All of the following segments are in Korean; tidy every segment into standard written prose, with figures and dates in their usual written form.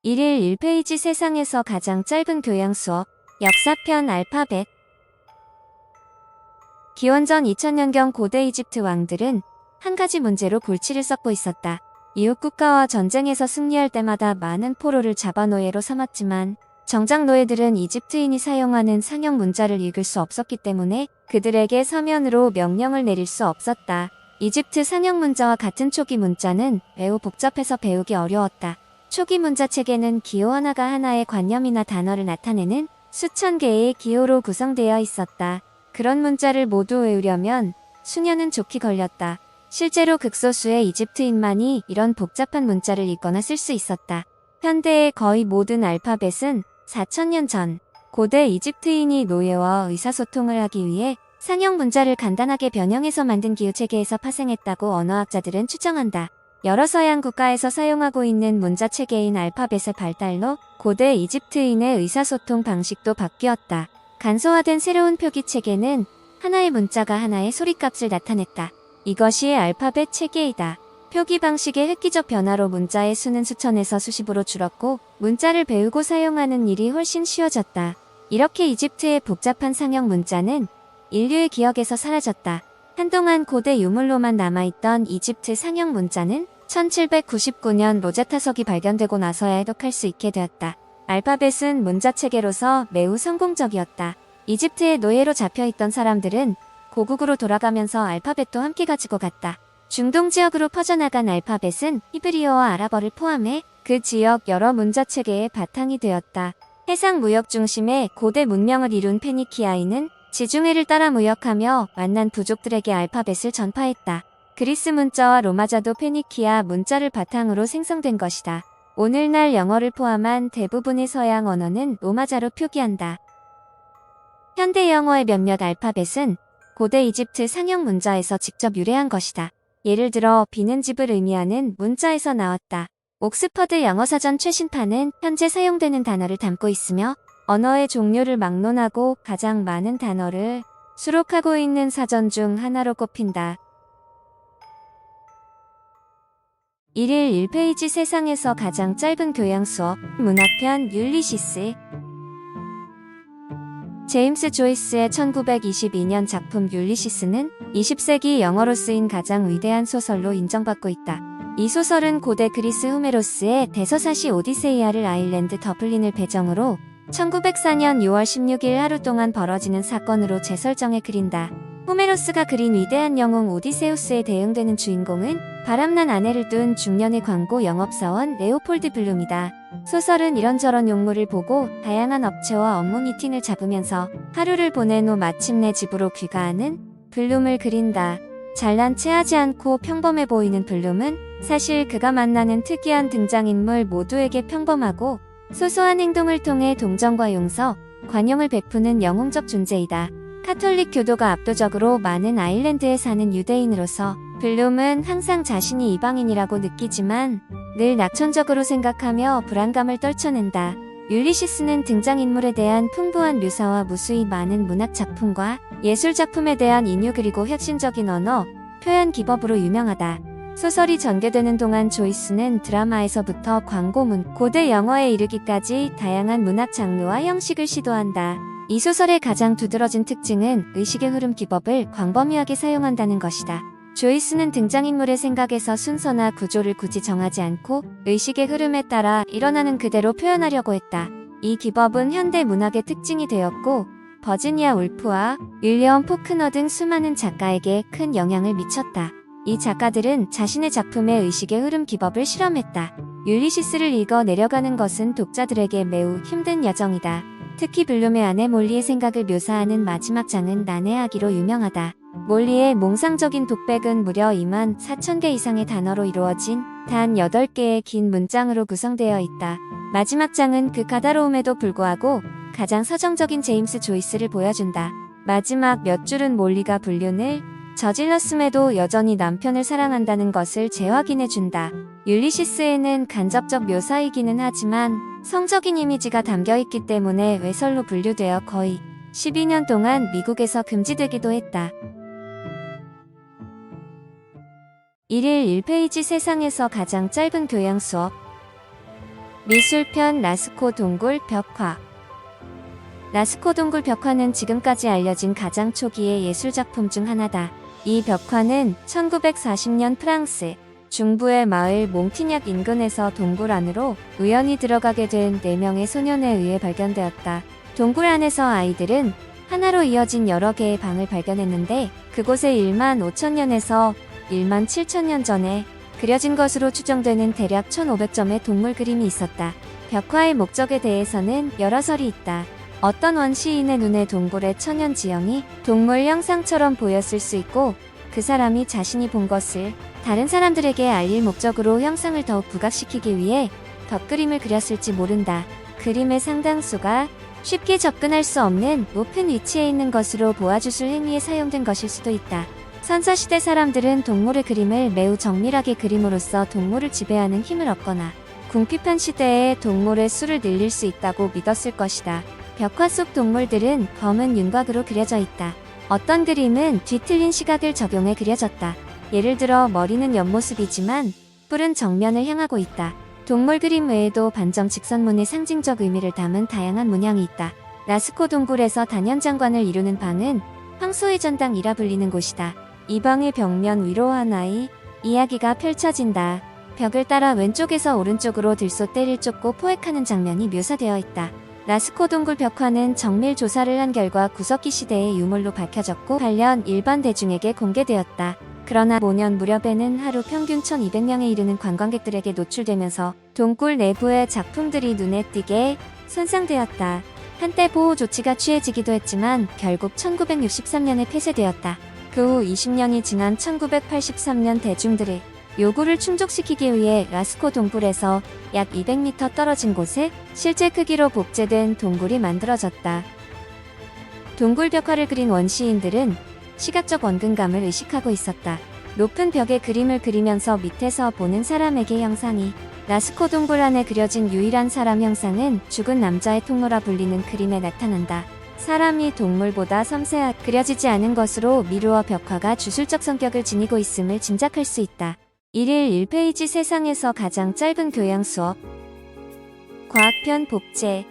1일 1페이지 세상에서 가장 짧은 교양 수업 역사편 알파벳 기원전 2000년경 고대 이집트 왕들은 한 가지 문제로 골치를 썩고 있었다. 이웃 국가와 전쟁에서 승리할 때마다 많은 포로를 잡아 노예로 삼았지만 정작 노예들은 이집트인이 사용하는 상형 문자를 읽을 수 없었기 때문에 그들에게 서면으로 명령을 내릴 수 없었다. 이집트 상형 문자와 같은 초기 문자는 매우 복잡해서 배우기 어려웠다. 초기 문자 체계는 기호 하나가 하나의 관념이나 단어를 나타내는 수천 개의 기호로 구성되어 있었다. 그런 문자를 모두 외우려면 수년은 좋게 걸렸다. 실제로 극소수의 이집트인만이 이런 복잡한 문자를 읽거나 쓸 수 있었다. 현대의 거의 모든 알파벳은 4000년 전 고대 이집트인이 노예와 의사소통을 하기 위해 상형 문자를 간단하게 변형해서 만든 기호 체계에서 파생했다고 언어학자들은 추정한다. 여러 서양 국가에서 사용하고 있는 문자 체계인 알파벳의 발달로 고대 이집트인의 의사소통 방식도 바뀌었다. 간소화된 새로운 표기 체계는 하나의 문자가 하나의 소리값을 나타냈다. 이것이 알파벳 체계이다. 표기 방식의 획기적 변화로 문자의 수는 수천에서 수십으로 줄었고 문자를 배우고 사용하는 일이 훨씬 쉬워졌다. 이렇게 이집트의 복잡한 상형 문자는 인류의 기억에서 사라졌다. 한동안 고대 유물로만 남아있던 이집트 상형 문자는 1799년 로제타석이 발견되고 나서야 해독할 수 있게 되었다. 알파벳은 문자 체계로서 매우 성공적이었다. 이집트의 노예로 잡혀있던 사람들은 고국으로 돌아가면서 알파벳도 함께 가지고 갔다. 중동 지역으로 퍼져나간 알파벳은 히브리어와 아랍어를 포함해 그 지역 여러 문자 체계의 바탕이 되었다. 해상 무역 중심의 고대 문명을 이룬 페니키아인은 지중해를 따라 무역하며 만난 부족들에게 알파벳을 전파했다. 그리스 문자와 로마자도 페니키아 문자를 바탕으로 생성된 것이다. 오늘날 영어를 포함한 대부분의 서양 언어는 로마자로 표기한다. 현대 영어의 몇몇 알파벳은 고대 이집트 상형 문자에서 직접 유래한 것이다. 예를 들어 비는 집을 의미하는 문자에서 나왔다. 옥스퍼드 영어사전 최신판은 현재 사용되는 단어를 담고 있으며 언어의 종류를 막론하고 가장 많은 단어를 수록하고 있는 사전 중 하나로 꼽힌다. 1일 1페이지 세상에서 가장 짧은 교양 수업 문학편 율리시스 제임스 조이스의 1922년 작품 율리시스는 20세기 영어로 쓰인 가장 위대한 소설로 인정받고 있다. 이 소설은 고대 그리스 호메로스의 대서사시 오디세이아를 아일랜드 더블린을 배경으로 1904년 6월 16일 하루 동안 벌어지는 사건으로 재설정해 그린다. 호메로스가 그린 위대한 영웅 오디세우스에 대응되는 주인공은 바람난 아내를 둔 중년의 광고 영업사원 레오폴드 블룸이다. 소설은 이런저런 용물을 보고 다양한 업체와 업무 미팅을 잡으면서 하루를 보낸 후 마침내 집으로 귀가하는 블룸을 그린다. 잘난 체하지 않고 평범해 보이는 블룸은 사실 그가 만나는 특이한 등장인물 모두에게 평범하고 소소한 행동을 통해 동정과 용서, 관용을 베푸는 영웅적 존재이다. 카톨릭 교도가 압도적으로 많은 아일랜드에 사는 유대인으로서 블룸은 항상 자신이 이방인이라고 느끼지만 늘 낙천적으로 생각하며 불안감을 떨쳐낸다. 율리시스는 등장인물에 대한 풍부한 묘사와 무수히 많은 문학작품과 예술작품에 대한 인유 그리고 혁신적인 언어, 표현 기법으로 유명하다. 소설이 전개되는 동안 조이스는 드라마에서부터 광고문, 고대 영어에 이르기까지 다양한 문학 장르와 형식을 시도한다. 이 소설의 가장 두드러진 특징은 의식의 흐름 기법을 광범위하게 사용한다는 것이다. 조이스는 등장인물의 생각에서 순서나 구조를 굳이 정하지 않고 의식의 흐름에 따라 일어나는 그대로 표현하려고 했다. 이 기법은 현대 문학의 특징이 되었고 버지니아 울프와 윌리엄 포크너 등 수많은 작가에게 큰 영향을 미쳤다. 이 작가들은 자신의 작품의 의식의 흐름 기법을 실험했다. 율리시스를 읽어 내려가는 것은 독자들에게 매우 힘든 여정이다. 특히 블룸의 아내 몰리의 생각을 묘사하는 마지막 장은 난해하기로 유명하다. 몰리의 몽상적인 독백은 무려 24,000개 이상의 단어로 이루어진 단 8개의 긴 문장으로 구성되어 있다. 마지막 장은 그 까다로움에도 불구하고 가장 서정적인 제임스 조이스를 보여준다. 마지막 몇 줄은 몰리가 불륜을 저질렀음에도 여전히 남편을 사랑한다는 것을 재확인해준다. 율리시스에는 간접적 묘사이기는 하지만 성적인 이미지가 담겨있기 때문에 외설로 분류되어 거의 12년 동안 미국에서 금지되기도 했다. 1일 1페이지 세상에서 가장 짧은 교양 수업 미술편 라스코 동굴 벽화. 라스코 동굴 벽화는 지금까지 알려진 가장 초기의 예술작품 중 하나다. 이 벽화는 1940년 프랑스 중부의 마을 몽티냑 인근에서 동굴 안으로 우연히 들어가게 된 4명의 소년에 의해 발견되었다. 동굴 안에서 아이들은 하나로 이어진 여러 개의 방을 발견했는데 그곳에 1만 5천년에서 1만 7천년 전에 그려진 것으로 추정되는 대략 1500점의 동물 그림이 있었다. 벽화의 목적에 대해서는 여러 설이 있다. 어떤 원시인의 눈에 동굴의 천연 지형이 동물 형상처럼 보였을 수 있고 그 사람이 자신이 본 것을 다른 사람들에게 알릴 목적으로 형상을 더욱 부각시키기 위해 덧그림을 그렸을지 모른다. 그림의 상당수가 쉽게 접근할 수 없는 높은 위치에 있는 것으로 보아주술 행위에 사용된 것일 수도 있다. 선사시대 사람들은 동물의 그림을 매우 정밀하게 그림으로써 동물을 지배하는 힘을 얻거나 궁핍한 시대에 동물의 수를 늘릴 수 있다고 믿었을 것이다. 벽화 속 동물들은 검은 윤곽으로 그려져 있다. 어떤 그림은 뒤틀린 시각을 적용해 그려졌다. 예를 들어 머리는 옆모습이지만 뿔은 정면을 향하고 있다. 동물 그림 외에도 반점 직선문의 상징적 의미를 담은 다양한 문양이 있다. 라스코 동굴에서 단연장관을 이루는 방은 황소의 전당이라 불리는 곳이다. 이 방의 벽면 위로 하나의 이야기가 펼쳐진다. 벽을 따라 왼쪽에서 오른쪽으로 들소떼를 쫓고 포획하는 장면이 묘사되어 있다. 라스코 동굴 벽화는 정밀 조사를 한 결과 구석기 시대의 유물로 밝혀졌고 관련 일반 대중에게 공개되었다. 그러나 5년 무렵에는 하루 평균 1200명에 이르는 관광객들에게 노출되면서 동굴 내부의 작품들이 눈에 띄게 손상되었다. 한때 보호 조치가 취해지기도 했지만 결국 1963년에 폐쇄되었다. 그 후 20년이 지난 1983년 대중들의 요구를 충족시키기 위해 라스코 동굴에서 약 200m 떨어진 곳에 실제 크기로 복제된 동굴이 만들어졌다. 동굴 벽화를 그린 원시인들은 시각적 원근감을 의식하고 있었다. 높은 벽에 그림을 그리면서 밑에서 보는 사람에게 형상이 라스코 동굴 안에 그려진 유일한 사람 형상은 죽은 남자의 통로라 불리는 그림에 나타난다. 사람이 동물보다 섬세하게 그려지지 않은 것으로 미루어 벽화가 주술적 성격을 지니고 있음을 짐작할 수 있다. 1일 1페이지 세상에서 가장 짧은 교양 수업 과학편 복제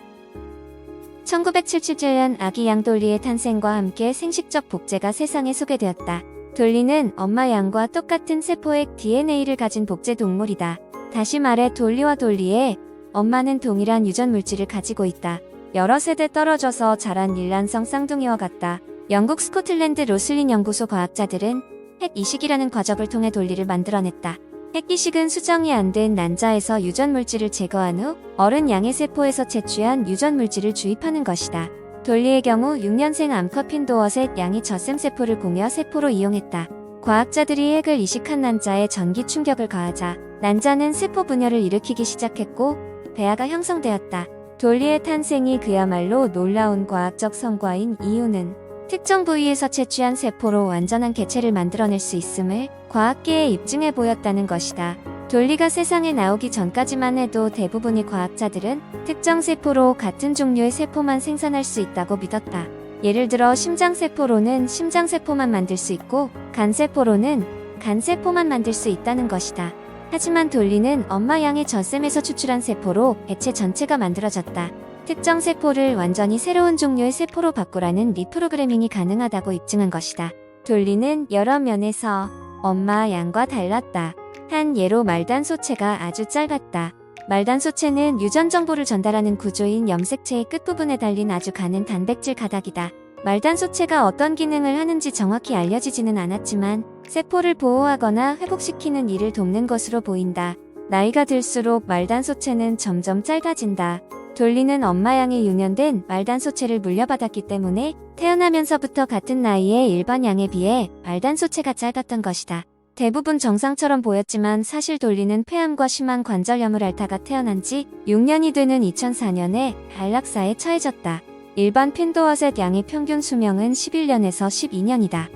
1977년 아기 양 돌리의 탄생과 함께 생식적 복제가 세상에 소개되었다. 돌리는 엄마 양과 똑같은 세포의 DNA를 가진 복제 동물이다. 다시 말해 돌리와 돌리의 엄마는 동일한 유전 물질을 가지고 있다. 여러 세대 떨어져서 자란 일란성 쌍둥이와 같다. 영국 스코틀랜드 로슬린 연구소 과학자들은 핵 이식이라는 과정을 통해 돌리를 만들어냈다. 핵 이식은 수정이 안 된 난자에서 유전 물질을 제거한 후 어른 양의 세포에서 채취한 유전 물질을 주입하는 것이다. 돌리의 경우 6년생 암컷 핀도어셋 양이 젖샘 세포를 공여 세포로 이용했다. 과학자들이 핵을 이식한 난자에 전기 충격을 가하자 난자는 세포 분열을 일으키기 시작했고 배아가 형성되었다. 돌리의 탄생이 그야말로 놀라운 과학적 성과인 이유는 특정 부위에서 채취한 세포로 완전한 개체를 만들어낼 수 있음을 과학계에 입증해 보였다는 것이다. 돌리가 세상에 나오기 전까지만 해도 대부분의 과학자들은 특정 세포로 같은 종류의 세포만 생산할 수 있다고 믿었다. 예를 들어 심장세포로는 심장세포만 만들 수 있고 간세포로는 간세포만 만들 수 있다는 것이다. 하지만 돌리는 엄마 양의 젖샘에서 추출한 세포로 개체 전체가 만들어졌다. 특정 세포를 완전히 새로운 종류의 세포로 바꾸라는 리프로그래밍이 가능하다고 입증한 것이다. 돌리는 여러 면에서 엄마 양과 달랐다. 한 예로 말단 소체가 아주 짧았다. 말단 소체는 유전 정보를 전달하는 구조인 염색체의 끝부분에 달린 아주 가는 단백질 가닥이다. 말단 소체가 어떤 기능을 하는지 정확히 알려지지는 않았지만 세포를 보호하거나 회복시키는 일을 돕는 것으로 보인다. 나이가 들수록 말단 소체는 점점 짧아진다. 돌리는 엄마 양의 유년된 말단 소체를 물려받았기 때문에 태어나면서부터 같은 나이의 일반 양에 비해 말단 소체가 짧았던 것이다. 대부분 정상처럼 보였지만 사실 돌리는 폐암과 심한 관절염을 앓다가 태어난 지 6년이 되는 2004년에 안락사에 처해졌다. 일반 핀도어셋 양의 평균 수명은 11년에서 12년이다.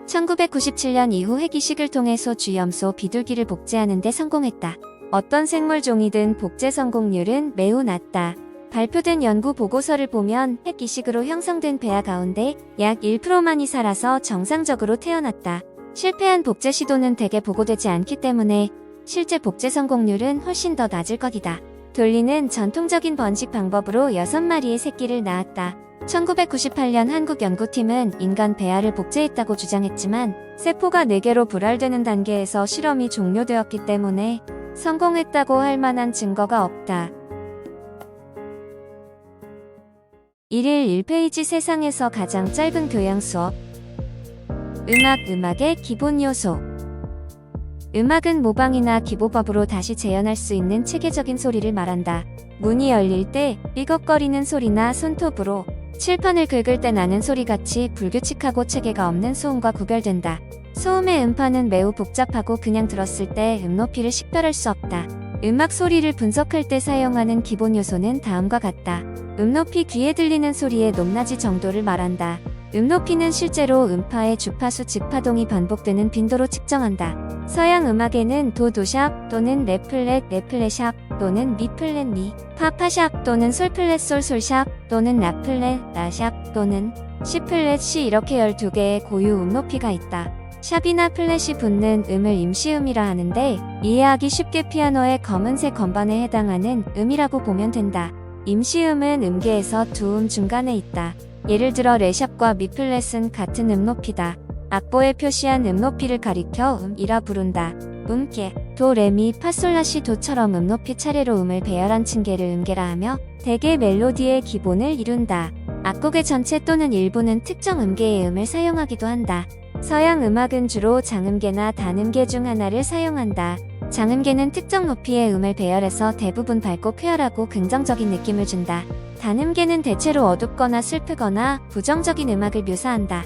1997년 이후 핵이식을 통해 소주염소 비둘기를 복제하는 데 성공했다. 어떤 생물 종이든 복제 성공률은 매우 낮다. 발표된 연구 보고서를 보면 핵이식으로 형성된 배아 가운데 약 1%만이 살아서 정상적으로 태어났다. 실패한 복제 시도는 대개 보고되지 않기 때문에 실제 복제 성공률은 훨씬 더 낮을 것이다. 돌리는 전통적인 번식 방법으로 6마리의 새끼를 낳았다. 1998년 한국 연구팀은 인간 배아를 복제했다고 주장했지만 세포가 4개로 분할되는 단계에서 실험이 종료되었기 때문에 성공했다고 할 만한 증거가 없다. 1일 1페이지 세상에서 가장 짧은 교양 수업. 음악의 기본 요소. 음악은 모방이나 기보법으로 다시 재현할 수 있는 체계적인 소리를 말한다. 문이 열릴 때 삐걱거리는 소리나 손톱으로 칠판을 긁을 때 나는 소리같이 불규칙하고 체계가 없는 소음과 구별된다. 소음의 음파는 매우 복잡하고 그냥 들었을 때 높이를 식별할 수 없다. 음악 소리를 분석할 때 사용하는 기본 요소는 다음과 같다. 높이 귀에 들리는 소리의 높낮이 정도를 말한다. 높이는 실제로 음파의 주파수 즉 파동이 반복되는 빈도로 측정한다. 서양 음악에는 도샵 또는 레플랫샵 또는 미플랫미, 파파샵 또는 솔플랫솔솔샵 또는 라플랫라샵 또는 C플랫시 이렇게 12개의 고유 높이가 있다. 샵이나 플랫이 붙는 음을 임시음이라 하는데 이해하기 쉽게 피아노의 검은색 건반에 해당하는 음이라고 보면 된다. 임시음은 음계에서 두 음 중간에 있다. 예를 들어 레샵과 미플랫은 같은 높이다. 악보에 표시한 높이를 가리켜 음이라 부른다. 음계, 도, 레, 미, 파, 솔, 라, 시, 도처럼 높이 차례로 음을 배열한 층계를 음계라 하며 대개 멜로디의 기본을 이룬다. 악곡의 전체 또는 일부는 특정 음계의 음을 사용하기도 한다. 서양 음악은 주로 장음계나 단음계 중 하나를 사용한다. 장음계는 특정 높이의 음을 배열해서 대부분 밝고 쾌활하고 긍정적인 느낌을 준다. 단음계는 대체로 어둡거나 슬프거나 부정적인 음악을 묘사한다.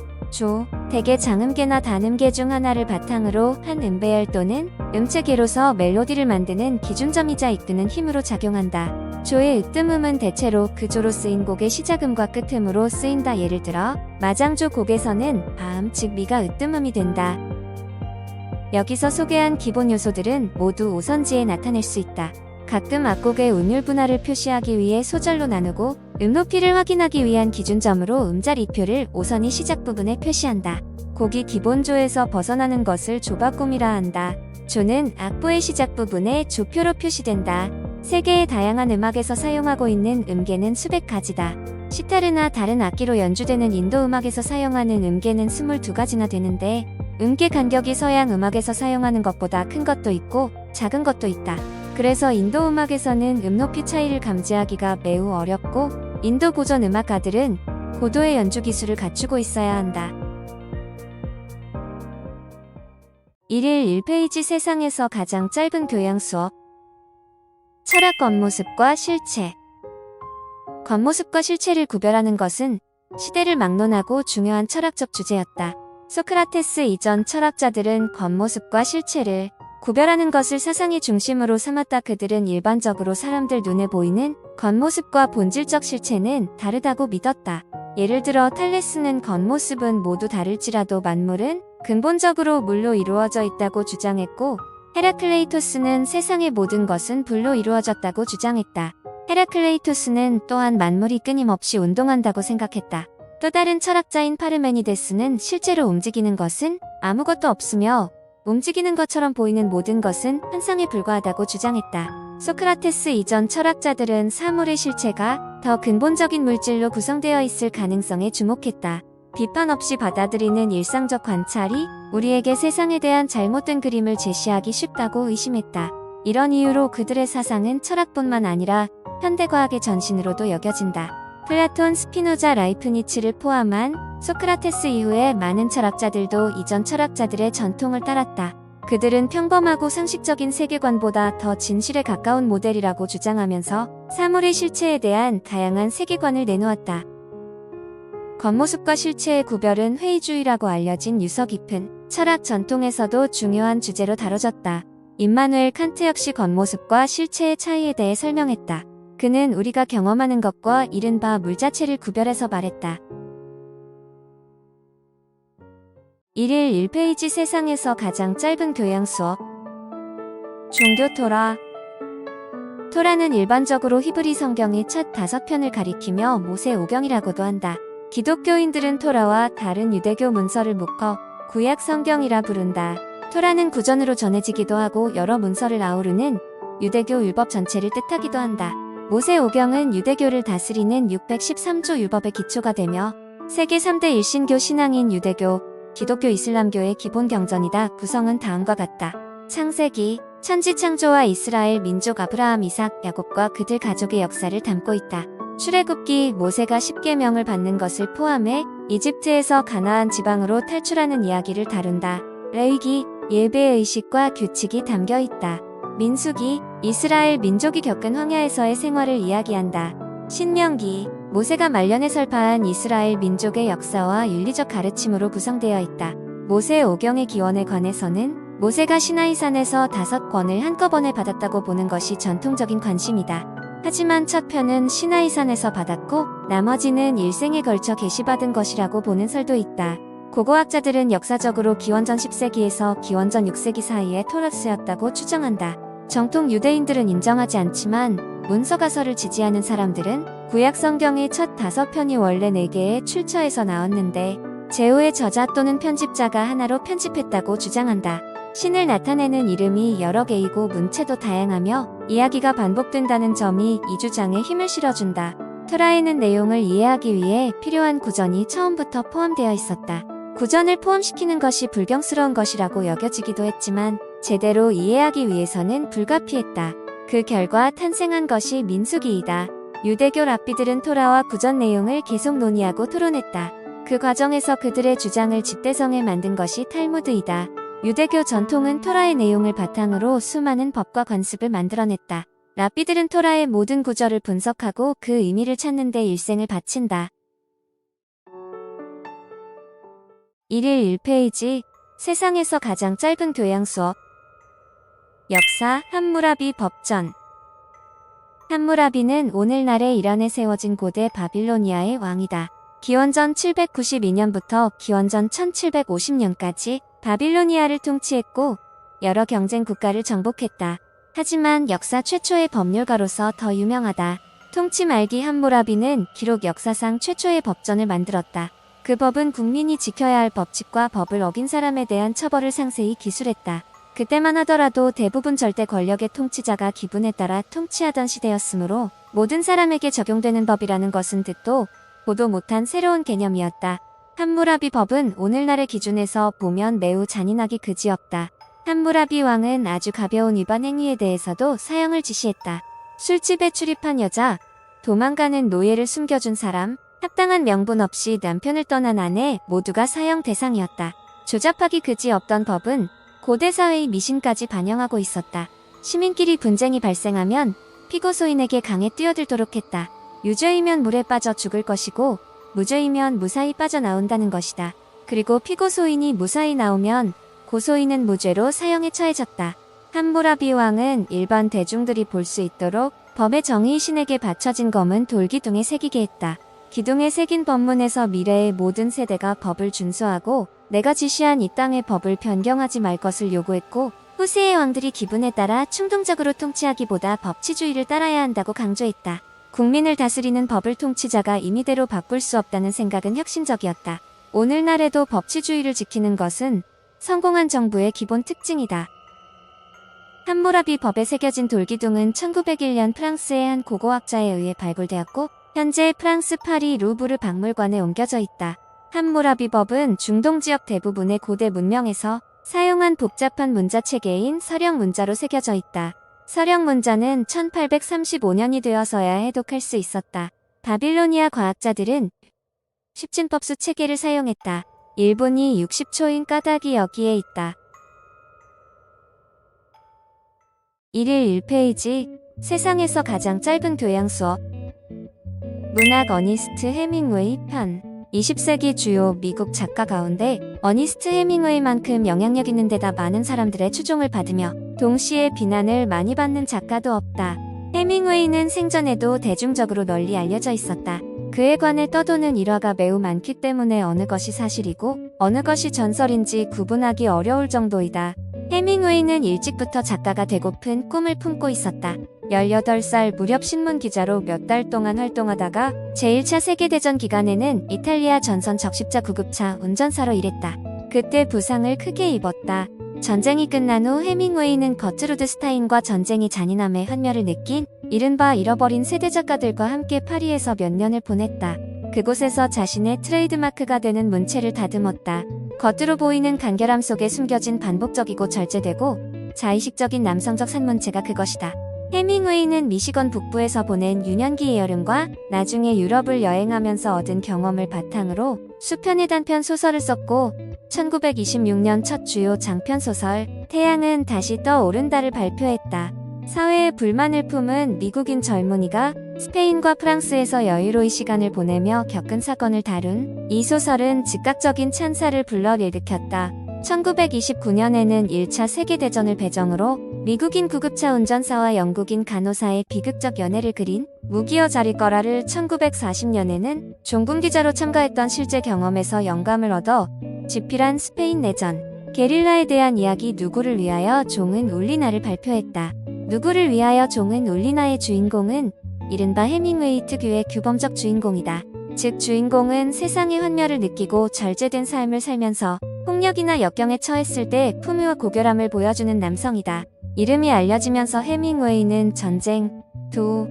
대개 장음계나 단음계 중 하나를 바탕으로 한 음배열 또는 음체계로서 멜로디를 만드는 기준점이자 이끄는 힘으로 작용한다. 조의 으뜸음은 대체로 그 조로 쓰인 곡의 시작음과 끝음으로 쓰인다. 예를 들어 마장조 곡에서는 바음 즉 미가 으뜸음이 된다. 여기서 소개한 기본 요소들은 모두 오선지에 나타낼 수 있다. 가끔 악곡의 운율 분할을 표시하기 위해 소절로 나누고 높이를 확인하기 위한 기준점으로 음자리표를 오선이 시작 부분에 표시한다. 곡이 기본조에서 벗어나는 것을 조바꿈이라 한다. 조는 악보의 시작 부분에 조표로 표시된다. 세계의 다양한 음악에서 사용하고 있는 음계는 수백 가지다. 시타르나 다른 악기로 연주되는 인도 음악에서 사용하는 음계는 22가지나 되는데 음계 간격이 서양 음악에서 사용하는 것보다 큰 것도 있고 작은 것도 있다. 그래서 인도 음악에서는 높이 차이를 감지하기가 매우 어렵고 인도 고전 음악가들은 고도의 연주 기술을 갖추고 있어야 한다. 1일 1페이지 세상에서 가장 짧은 교양 수업. 철학 겉모습과 실체. 겉모습과 실체를 구별하는 것은 시대를 막론하고 중요한 철학적 주제였다. 소크라테스 이전 철학자들은 겉모습과 실체를 구별하는 것을 사상의 중심으로 삼았다. 그들은 일반적으로 사람들 눈에 보이는 겉모습과 본질적 실체는 다르다고 믿었다. 예를 들어 탈레스는 겉모습은 모두 다를지라도 만물은 근본적으로 물로 이루어져 있다고 주장했고 헤라클레이토스는 세상의 모든 것은 불로 이루어졌다고 주장했다. 헤라클레이토스는 또한 만물이 끊임없이 운동한다고 생각했다. 또 다른 철학자인 파르메니데스는 실제로 움직이는 것은 아무것도 없으며 움직이는 것처럼 보이는 모든 것은 환상에 불과하다고 주장했다. 소크라테스 이전 철학자들은 사물의 실체가 더 근본적인 물질로 구성되어 있을 가능성에 주목했다. 비판 없이 받아들이는 일상적 관찰이 우리에게 세상에 대한 잘못된 그림을 제시하기 쉽다고 의심했다. 이런 이유로 그들의 사상은 철학뿐만 아니라 현대과학의 전신으로도 여겨진다. 플라톤, 스피노자, 라이프니츠를 포함한 소크라테스 이후에 많은 철학자들도 이전 철학자들의 전통을 따랐다. 그들은 평범하고 상식적인 세계관보다 더 진실에 가까운 모델이라고 주장하면서 사물의 실체에 대한 다양한 세계관을 내놓았다. 겉모습과 실체의 구별은 회의주의라고 알려진 유서 깊은 철학 전통에서도 중요한 주제로 다뤄졌다. 임마누엘 칸트 역시 겉모습과 실체의 차이에 대해 설명했다. 그는 우리가 경험하는 것과 이른바 물 자체를 구별해서 말했다. 1일 1페이지 세상에서 가장 짧은 교양 수업. 종교 토라. 토라는 일반적으로 히브리 성경의 첫 5편을 가리키며 모세 오경이라고도 한다. 기독교인들은 토라와 다른 유대교 문서를 묶어 구약 성경이라 부른다. 토라는 구전으로 전해지기도 하고 여러 문서를 아우르는 유대교 율법 전체를 뜻하기도 한다. 모세오경은 유대교를 다스리는 613조 율법의 기초가 되며 세계 3대 일신교 신앙인 유대교, 기독교, 이슬람교의 기본 경전이다. 구성은 다음과 같다. 창세기, 천지 창조와 이스라엘 민족 아브라함, 이삭, 야곱과 그들 가족의 역사를 담고 있다. 출애굽기, 모세가 10계명을 받는 것을 포함해 이집트에서 가나안 지방으로 탈출하는 이야기를 다룬다. 레위기, 예배의 의식과 규칙이 담겨 있다. 민수기, 이스라엘 민족이 겪은 황야에서의 생활을 이야기한다. 신명기, 모세가 말년에 설파한 이스라엘 민족의 역사와 윤리적 가르침으로 구성되어 있다. 모세오경의 기원에 관해서는 모세가 시나이산에서 5권을 한꺼번에 받았다고 보는 것이 전통적인 관심이다. 하지만 첫 편은 시나이산에서 받았고 나머지는 일생에 걸쳐 계시받은 것이라고 보는 설도 있다. 고고학자들은 역사적으로 기원전 10세기에서 기원전 6세기 사이에 토라스였다고 추정한다. 정통 유대인들은 인정하지 않지만 문서가설을 지지하는 사람들은 구약 성경의 첫 5편이 원래 4개의 출처에서 나왔는데 제후의 저자 또는 편집자가 하나로 편집했다고 주장한다. 신을 나타내는 이름이 여러 개이고 문체도 다양하며 이야기가 반복된다는 점이 이 주장에 힘을 실어준다. 토라에는 내용을 이해하기 위해 필요한 구전이 처음부터 포함되어 있었다. 구전을 포함시키는 것이 불경스러운 것이라고 여겨지기도 했지만 제대로 이해하기 위해서는 불가피했다. 그 결과 탄생한 것이 민수기이다. 유대교 랍비들은 토라와 구전 내용을 계속 논의하고 토론했다. 그 과정에서 그들의 주장을 집대성에 만든 것이 탈무드이다. 유대교 전통은 토라의 내용을 바탕으로 수많은 법과 관습을 만들어냈다. 랍비들은 토라의 모든 구절을 분석하고 그 의미를 찾는 데 일생을 바친다. 1일 1페이지, 세상에서 가장 짧은 교양 수업. 역사, 함무라비 법전. 함무라비는 오늘날의 이란에 세워진 고대 바빌로니아의 왕이다. 기원전 792년부터 기원전 1750년까지 바빌로니아를 통치했고 여러 경쟁 국가를 정복했다. 하지만 역사 최초의 법률가로서 더 유명하다. 통치 말기 함무라비는 기록 역사상 최초의 법전을 만들었다. 그 법은 국민이 지켜야 할 법칙과 법을 어긴 사람에 대한 처벌을 상세히 기술했다. 그때만 하더라도 대부분 절대 권력의 통치자가 기분에 따라 통치하던 시대였으므로 모든 사람에게 적용되는 법이라는 것은 듣도 보도 못한 새로운 개념이었다. 함무라비 법은 오늘날의 기준에서 보면 매우 잔인하기 그지없다. 함무라비 왕은 아주 가벼운 위반 행위에 대해서도 사형을 지시했다. 술집에 출입한 여자, 도망가는 노예를 숨겨준 사람, 합당한 명분 없이 남편을 떠난 아내 모두가 사형 대상이었다. 조잡하기 그지없던 법은 고대 사회의 미신까지 반영하고 있었다. 시민끼리 분쟁이 발생하면 피고소인에게 강에 뛰어들도록 했다. 유죄이면 물에 빠져 죽을 것이고 무죄이면 무사히 빠져나온다는 것이다. 그리고 피고소인이 무사히 나오면 고소인은 무죄로 사형에 처해졌다. 함무라비 왕은 일반 대중들이 볼 수 있도록 법의 정의 신에게 바쳐진 검은 돌기둥에 새기게 했다. 기둥에 새긴 법문에서 미래의 모든 세대가 법을 준수하고 내가 지시한 이 땅의 법을 변경하지 말 것을 요구했고 후세의 왕들이 기분에 따라 충동적으로 통치하기보다 법치주의를 따라야 한다고 강조했다. 국민을 다스리는 법을 통치자가 임의대로 바꿀 수 없다는 생각은 혁신적이었다. 오늘날에도 법치주의를 지키는 것은 성공한 정부의 기본 특징이다. 함무라비 법에 새겨진 돌기둥은 1901년 프랑스의 한 고고학자에 의해 발굴되었고 현재 프랑스 파리 루브르 박물관에 옮겨져 있다. 함무라비 법은 중동 지역 대부분의 고대 문명에서 사용한 복잡한 문자 체계인 서령 문자로 새겨져 있다. 서령 문자는 1835년이 되어서야 해독할 수 있었다. 바빌로니아 과학자들은 십진법수 체계를 사용했다. 일본이 60초인 까닭이 여기에 있다. 1일 1페이지, 세상에서 가장 짧은 교양 수업. 문학 어니스트 해밍웨이 편. 20세기 주요 미국 작가 가운데 어니스트 해밍웨이만큼 영향력 있는 데다 많은 사람들의 추종을 받으며 동시에 비난을 많이 받는 작가도 없다. 해밍웨이는 생전에도 대중적으로 널리 알려져 있었다. 그에 관해 떠도는 일화가 매우 많기 때문에 어느 것이 사실이고 어느 것이 전설인지 구분하기 어려울 정도이다. 해밍웨이는 일찍부터 작가가 되고픈 꿈을 품고 있었다. 18살 무렵 신문기자로 몇 달 동안 활동하다가 제1차 세계대전 기간에는 이탈리아 전선 적십자 구급차 운전사로 일했다. 그때 부상을 크게 입었다. 전쟁이 끝난 후 해밍웨이는 거트루드 스타인과 전쟁이 잔인함에 환멸을 느낀 이른바 잃어버린 세대 작가들과 함께 파리에서 몇 년을 보냈다. 그곳에서 자신의 트레이드마크가 되는 문체를 다듬었다. 겉으로 보이는 간결함 속에 숨겨진 반복적이고 절제되고 자의식적인 남성적 산문체가 그것이다. 해밍웨이는 미시건 북부에서 보낸 유년기의 여름과 나중에 유럽을 여행하면서 얻은 경험을 바탕으로 수편의 단편 소설을 썼고 1926년 첫 주요 장편 소설 태양은 다시 떠오른다를 발표했다. 사회의 불만을 품은 미국인 젊은이가 스페인과 프랑스에서 여유로이 시간을 보내며 겪은 사건을 다룬 이 소설은 즉각적인 찬사를 불러일으켰다. 1929년에는 1차 세계대전을 배경으로 미국인 구급차 운전사와 영국인 간호사의 비극적 연애를 그린 무기여 자리거라를 1940년에는 종군기자로 참가했던 실제 경험에서 영감을 얻어 집필한 스페인 내전, 게릴라에 대한 이야기 누구를 위하여 종은 울리나를 발표했다. 누구를 위하여 종은 울리나의 주인공은 이른바 해밍웨이 특유의 규범적 주인공이다. 즉 주인공은 세상의 환멸을 느끼고 절제된 삶을 살면서 폭력이나 역경에 처했을 때 품위와 고결함을 보여주는 남성이다. 이름이 알려지면서 해밍웨이는 전쟁,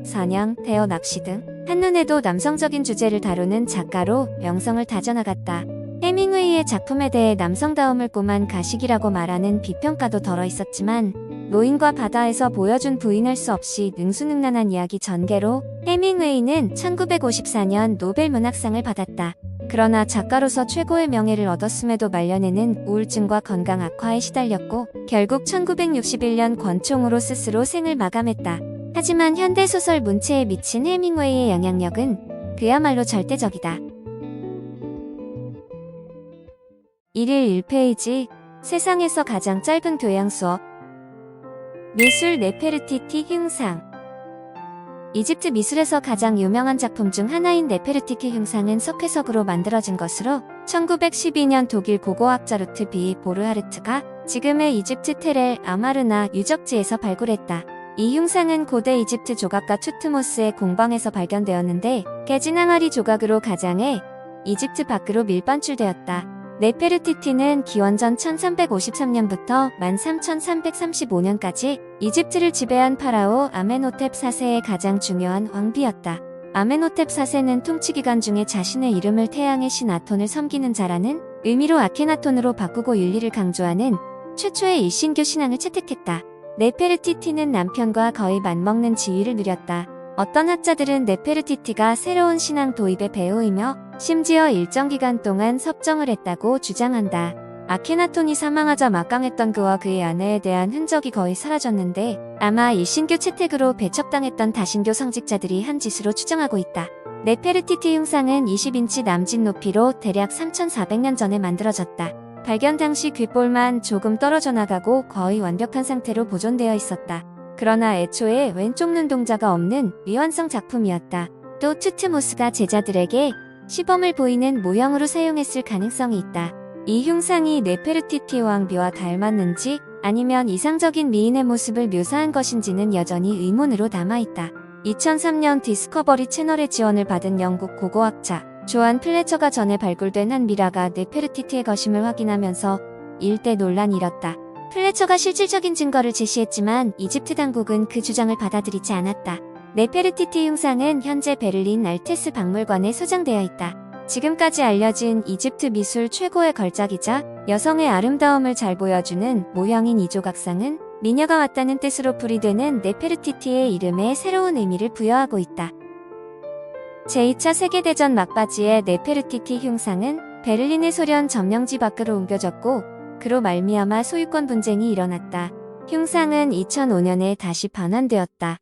사냥, 대여 납치 등 한눈에도 남성적인 주제를 다루는 작가로 명성을 다져나갔다. 해밍웨이의 작품에 대해 남성다움을 꼬만 가식이라고 말하는 비평가도 덜어 있었지만 노인과 바다에서 보여준 부인할 수 없이 능수능란한 이야기 전개로 해밍웨이는 1954년 노벨 문학상을 받았다. 그러나 작가로서 최고의 명예를 얻었음에도 말년에는 우울증과 건강 악화에 시달렸고 결국 1961년 권총으로 스스로 생을 마감했다. 하지만 현대소설 문체에 미친 해밍웨이의 영향력은 그야말로 절대적이다. 1일 1페이지 세상에서 가장 짧은 교양 수업 미술 네페르티티 흉상 이집트 미술에서 가장 유명한 작품 중 하나인 네페르티티 흉상은 석회석으로 만들어진 것으로 1912년 독일 고고학자 루트 비 보르하르트가 지금의 이집트 테렐 아마르나 유적지에서 발굴했다. 이 흉상은 고대 이집트 조각가 투트모스의 공방에서 발견되었는데 깨진 항아리 조각으로 가장해 이집트 밖으로 밀반출되었다. 네페르티티는 기원전 1353년부터 1335년까지 이집트를 지배한 파라오 아멘호텝 4세의 가장 중요한 왕비였다. 아멘호텝 4세는 통치기간 중에 자신의 이름을 태양의 신 아톤을 섬기는 자라는 의미로 아케나톤으로 바꾸고 윤리를 강조하는 최초의 일신교 신앙을 채택했다. 네페르티티는 남편과 거의 맞먹는 지위를 누렸다. 어떤 학자들은 네페르티티가 새로운 신앙 도입의 배우이며 심지어 일정 기간 동안 섭정을 했다고 주장한다. 아케나톤이 사망하자 막강했던 그와 그의 아내에 대한 흔적이 거의 사라졌는데 아마 일신교 채택으로 배척당했던 다신교 성직자들이 한 짓으로 추정하고 있다. 네페르티티 흉상은 20인치 남짓 높이로 대략 3400년 전에 만들어졌다. 발견 당시 귓볼만 조금 떨어져 나가고 거의 완벽한 상태로 보존되어 있었다. 그러나 애초에 왼쪽 눈동자가 없는 미완성 작품이었다. 또 투트모스가 제자들에게 시범을 보이는 모형으로 사용했을 가능성이 있다. 이 흉상이 네페르티티 왕비와 닮았는지 아니면 이상적인 미인의 모습을 묘사한 것인지는 여전히 의문으로 남아있다. 2003년 디스커버리 채널의 지원을 받은 영국 고고학자 조한 플래처가 전에 발굴된 한 미라가 네페르티티의 거심을 확인하면서 일대 논란이 일었다. 플래처가 실질적인 증거를 제시했지만 이집트 당국은 그 주장을 받아들이지 않았다. 네페르티티 흉상은 현재 베를린 알테스 박물관에 소장되어 있다. 지금까지 알려진 이집트 미술 최고의 걸작이자 여성의 아름다움을 잘 보여주는 모형인 이 조각상은 미녀가 왔다는 뜻으로 풀이되는 네페르티티의 이름에 새로운 의미를 부여하고 있다. 제2차 세계대전 막바지에 네페르티티 흉상은 베를린의 소련 점령지 밖으로 옮겨졌고 그로 말미암아 소유권 분쟁이 일어났다. 흉상은 2005년에 다시 반환되었다.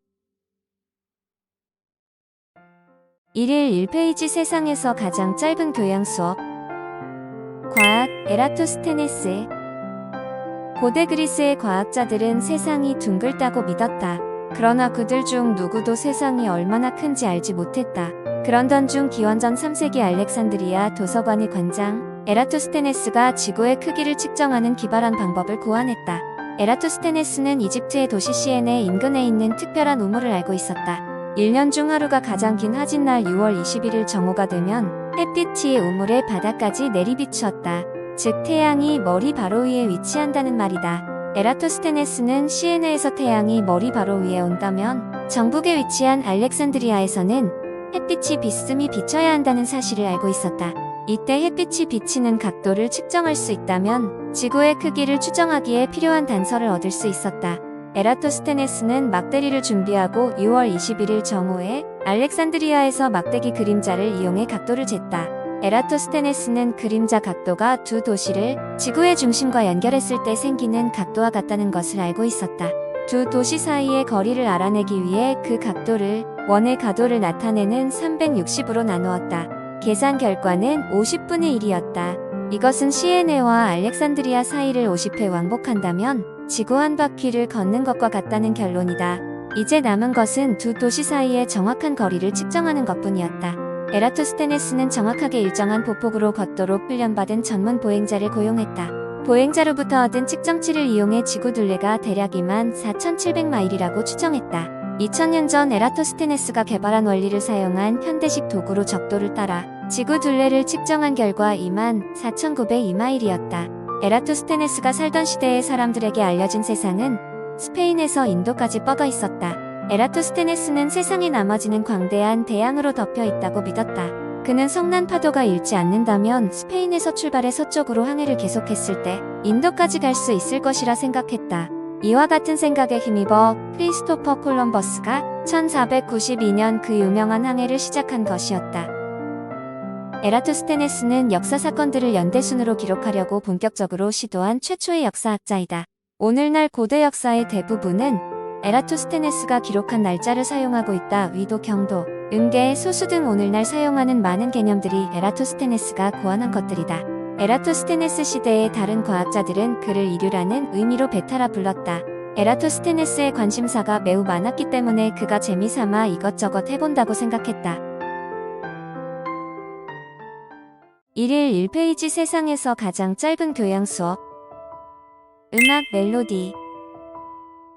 1일 1페이지 세상에서 가장 짧은 교양 수업 과학 에라토스테네스 고대 그리스의 과학자들은 세상이 둥글다고 믿었다. 그러나 그들 중 누구도 세상이 얼마나 큰지 알지 못했다. 그런던 중 기원전 3세기 알렉산드리아 도서관의 관장 에라토스테네스가 지구의 크기를 측정하는 기발한 방법을 고안했다. 에라토스테네스는 이집트의 도시 시엔의 인근에 있는 특별한 우물을 알고 있었다. 1년 중 하루가 가장 긴 화진날 6월 21일 정오가 되면 햇빛이 우물의 바닥까지 내리비추었다. 즉 태양이 머리 바로 위에 위치한다는 말이다. 에라토스테네스는 시에네에서 태양이 머리 바로 위에 온다면 정북에 위치한 알렉산드리아에서는 햇빛이 비스듬히 비쳐야 한다는 사실을 알고 있었다. 이때 햇빛이 비치는 각도를 측정할 수 있다면 지구의 크기를 추정하기에 필요한 단서를 얻을 수 있었다. 에라토스테네스는 막대기를 준비하고 6월 21일 정오에 알렉산드리아에서 막대기 그림자를 이용해 각도를 쟀다. 에라토스테네스는 그림자 각도가 두 도시를 지구의 중심과 연결했을 때 생기는 각도와 같다는 것을 알고 있었다. 두 도시 사이의 거리를 알아내기 위해 그 각도를 원의 가도를 나타내는 360으로 나누었다. 계산 결과는 50분의 1이었다. 이것은 시에네와 알렉산드리아 사이를 50회 왕복한다면 지구 한 바퀴를 걷는 것과 같다는 결론이다. 이제 남은 것은 두 도시 사이의 정확한 거리를 측정하는 것뿐이었다. 에라토스테네스는 정확하게 일정한 보폭으로 걷도록 훈련받은 전문 보행자를 고용했다. 보행자로부터 얻은 측정치를 이용해 지구 둘레가 대략 24,700마일이라고 추정했다. 2000년 전 에라토스테네스가 개발한 원리를 사용한 현대식 도구로 적도를 따라 지구 둘레를 측정한 결과 24,902마일이었다. 에라토스테네스가 살던 시대의 사람들에게 알려진 세상은 스페인에서 인도까지 뻗어 있었다. 에라토스테네스는 세상의 나머지는 광대한 대양으로 덮여 있다고 믿었다. 그는 성난 파도가 잃지 않는다면 스페인에서 출발해 서쪽으로 항해를 계속했을 때 인도까지 갈 수 있을 것이라 생각했다. 이와 같은 생각에 힘입어 크리스토퍼 콜럼버스가 1492년 그 유명한 항해를 시작한 것이었다. 에라토스테네스는 역사 사건들을 연대순으로 기록하려고 본격적으로 시도한 최초의 역사학자이다. 오늘날 고대 역사의 대부분은 에라토스테네스가 기록한 날짜를 사용하고 있다. 위도, 경도, 음계, 소수 등 오늘날 사용하는 많은 개념들이 에라토스테네스가 고안한 것들이다. 에라토스테네스 시대의 다른 과학자들은 그를 이류라는 의미로 베타라 불렀다. 에라토스테네스의 관심사가 매우 많았기 때문에 그가 재미삼아 이것저것 해본다고 생각했다. 1일 1페이지 세상에서 가장 짧은 교양 수업. 음악 멜로디.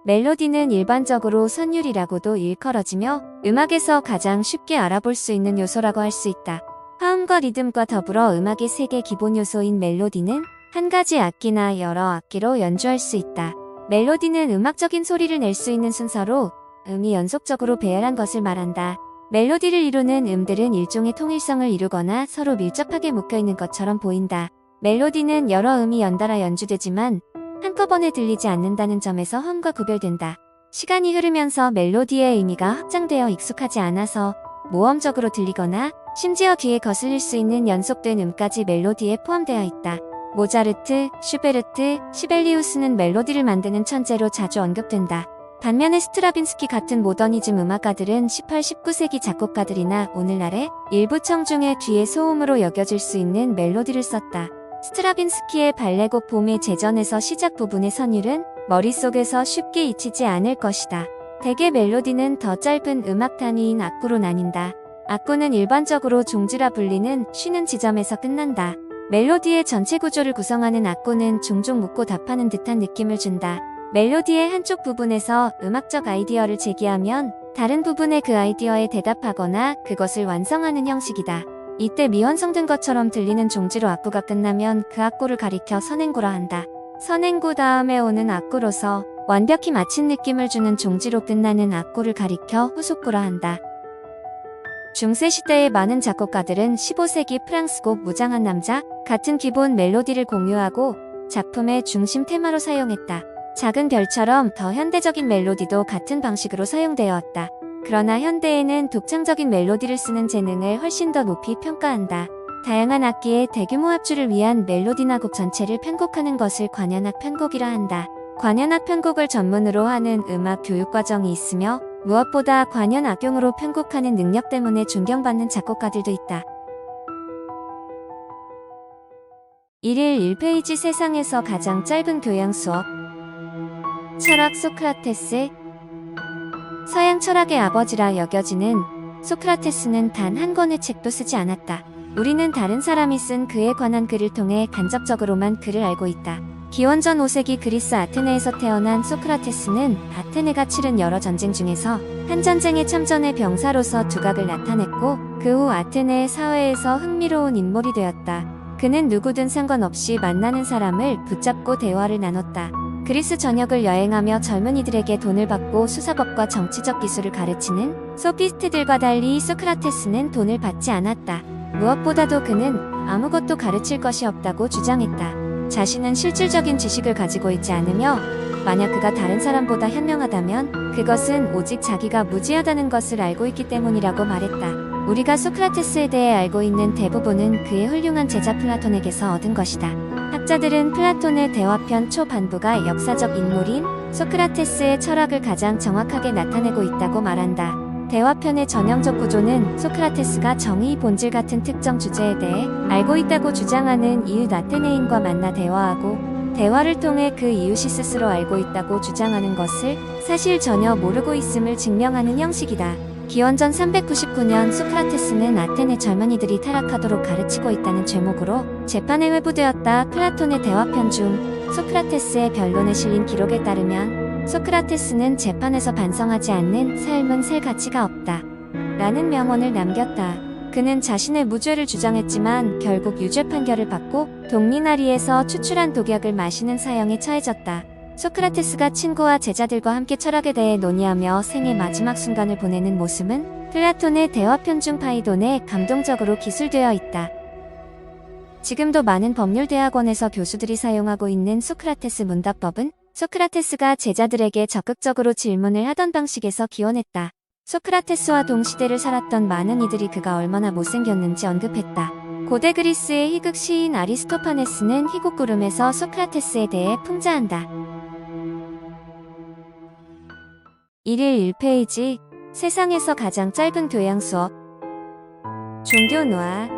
멜로디는 일반적으로 선율이라고도 일컬어지며 음악에서 가장 쉽게 알아볼 수 있는 요소라고 할 수 있다. 화음과 리듬과 더불어 음악의 세계 기본 요소인 멜로디는 한 가지 악기나 여러 악기로 연주할 수 있다. 멜로디는 음악적인 소리를 낼 수 있는 순서로 음이 연속적으로 배열한 것을 말한다. 멜로디를 이루는 음들은 일종의 통일성을 이루거나 서로 밀접하게 묶여있는 것처럼 보인다. 멜로디는 여러 음이 연달아 연주되지만 한꺼번에 들리지 않는다는 점에서 화음과 구별된다. 시간이 흐르면서 멜로디의 의미가 확장되어 익숙하지 않아서 모험적으로 들리거나 심지어 귀에 거슬릴 수 있는 연속된 음까지 멜로디에 포함되어 있다. 모차르트, 슈베르트, 시벨리우스는 멜로디를 만드는 천재로 자주 언급된다. 반면에 스트라빈스키 같은 모더니즘 음악가들은 18, 19세기 작곡가들이나 오늘날의 일부 청중의 뒤의 소음으로 여겨질 수 있는 멜로디를 썼다. 스트라빈스키의 발레곡 봄의 제전에서 시작 부분의 선율은 머릿속에서 쉽게 잊히지 않을 것이다. 대개 멜로디는 더 짧은 음악 단위인 악구로 나뉜다. 악구는 일반적으로 종지라 불리는 쉬는 지점에서 끝난다. 멜로디의 전체 구조를 구성하는 악구는 종종 묻고 답하는 듯한 느낌을 준다. 멜로디의 한쪽 부분에서 음악적 아이디어를 제기하면 다른 부분의 그 아이디어에 대답하거나 그것을 완성하는 형식이다. 이때 미완성된 것처럼 들리는 종지로 악구가 끝나면 그 악구를 가리켜 선행구라 한다. 선행구 다음에 오는 악구로서 완벽히 마친 느낌을 주는 종지로 끝나는 악구를 가리켜 후속구라 한다. 중세시대의 많은 작곡가들은 15세기 프랑스곡 무장한 남자 같은 기본 멜로디를 공유하고 작품의 중심 테마로 사용했다. 작은 별처럼 더 현대적인 멜로디도 같은 방식으로 사용되어 왔다. 그러나 현대에는 독창적인 멜로디를 쓰는 재능을 훨씬 더 높이 평가한다. 다양한 악기의 대규모 합주를 위한 멜로디나 곡 전체를 편곡하는 것을 관현악 편곡이라 한다. 관현악 편곡을 전문으로 하는 음악 교육과정이 있으며 무엇보다 관현 악용으로 편곡하는 능력 때문에 존경받는 작곡가들도 있다. 1일 1페이지 세상에서 가장 짧은 교양 수업. 철학 소크라테스. 서양 철학의 아버지라 여겨지는 소크라테스는 단 한 권의 책도 쓰지 않았다. 우리는 다른 사람이 쓴 그에 관한 글을 통해 간접적으로만 그를 알고 있다. 기원전 5세기 그리스 아테네에서 태어난 소크라테스는 아테네가 치른 여러 전쟁 중에서 한 전쟁에 참전해 병사로서 두각을 나타냈고 그 후 아테네 사회에서 흥미로운 인물이 되었다. 그는 누구든 상관없이 만나는 사람을 붙잡고 대화를 나눴다. 그리스 전역을 여행하며 젊은이들에게 돈을 받고 수사법과 정치적 기술을 가르치는 소피스트들과 달리 소크라테스는 돈을 받지 않았다. 무엇보다도 그는 아무것도 가르칠 것이 없다고 주장했다. 자신은 실질적인 지식을 가지고 있지 않으며 만약 그가 다른 사람보다 현명하다면 그것은 오직 자기가 무지하다는 것을 알고 있기 때문이라고 말했다. 우리가 소크라테스에 대해 알고 있는 대부분은 그의 훌륭한 제자 플라톤에게서 얻은 것이다. 학자들은 플라톤의 대화편 초반부가 역사적 인물인 소크라테스의 철학을 가장 정확하게 나타내고 있다고 말한다. 대화편의 전형적 구조는 소크라테스가 정의의 본질 같은 특정 주제에 대해 알고 있다고 주장하는 이웃 아테네인과 만나 대화하고 대화를 통해 그 이웃이 스스로 알고 있다고 주장하는 것을 사실 전혀 모르고 있음을 증명하는 형식이다. 기원전 399년 소크라테스는 아테네 젊은이들이 타락하도록 가르치고 있다는 죄목으로 재판에 회부되었다. 플라톤의 대화편 중 소크라테스의 변론에 실린 기록에 따르면 소크라테스는 재판에서 반성하지 않는 삶은 살 가치가 없다 라는 명언을 남겼다. 그는 자신의 무죄를 주장했지만 결국 유죄 판결을 받고 동리나리에서 추출한 독약을 마시는 사형에 처해졌다. 소크라테스가 친구와 제자들과 함께 철학에 대해 논의하며 생의 마지막 순간을 보내는 모습은 플라톤의 대화편 중 파이돈에 감동적으로 기술되어 있다. 지금도 많은 법률대학원에서 교수들이 사용하고 있는 소크라테스 문답법은 소크라테스가 제자들에게 적극적으로 질문을 하던 방식에서 기원했다. 소크라테스와 동시대를 살았던 많은 이들이 그가 얼마나 못생겼는지 언급했다. 고대 그리스의 희극 시인 아리스토파네스는 희곡구름에서 소크라테스에 대해 풍자한다. 1일 1페이지 세상에서 가장 짧은 교양 수업 종교 노아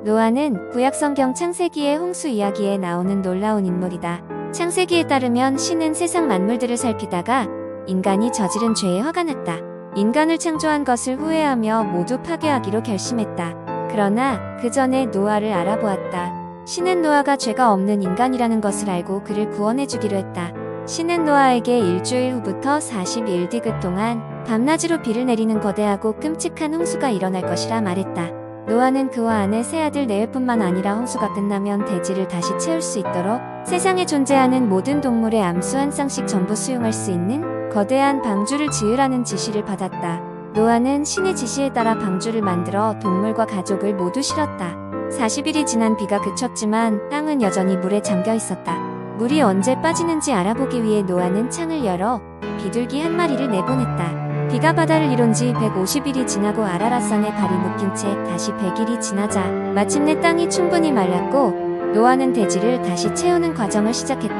노아는 구약성경 창세기의 홍수 이야기에 나오는 놀라운 인물이다. 창세기에 따르면 신은 세상 만물들을 살피다가 인간이 저지른 죄에 화가 났다. 인간을 창조한 것을 후회하며 모두 파괴하기로 결심했다. 그러나 그 전에 노아를 알아보았다. 신은 노아가 죄가 없는 인간이라는 것을 알고 그를 구원해주기로 했다. 신은 노아에게 일주일 후부터 42일디귿 동안 밤낮으로 비를 내리는 거대하고 끔찍한 홍수가 일어날 것이라 말했다. 노아는 그와 아내 세 아들 넷을 뿐만 아니라 홍수가 끝나면 대지를 다시 채울 수 있도록 세상에 존재하는 모든 동물의 암수 한 쌍씩 전부 수용할 수 있는 거대한 방주를 지으라는 지시를 받았다. 노아는 신의 지시에 따라 방주를 만들어 동물과 가족을 모두 실었다. 40일이 지난 비가 그쳤지만 땅은 여전히 물에 잠겨 있었다. 물이 언제 빠지는지 알아보기 위해 노아는 창을 열어 비둘기 한 마리를 내보냈다. 비가 바다를 이룬 지 150일이 지나고 아라라산에 발이 묶인 채 다시 100일이 지나자 마침내 땅이 충분히 말랐고 노아는 대지를 다시 채우는 과정을 시작했다.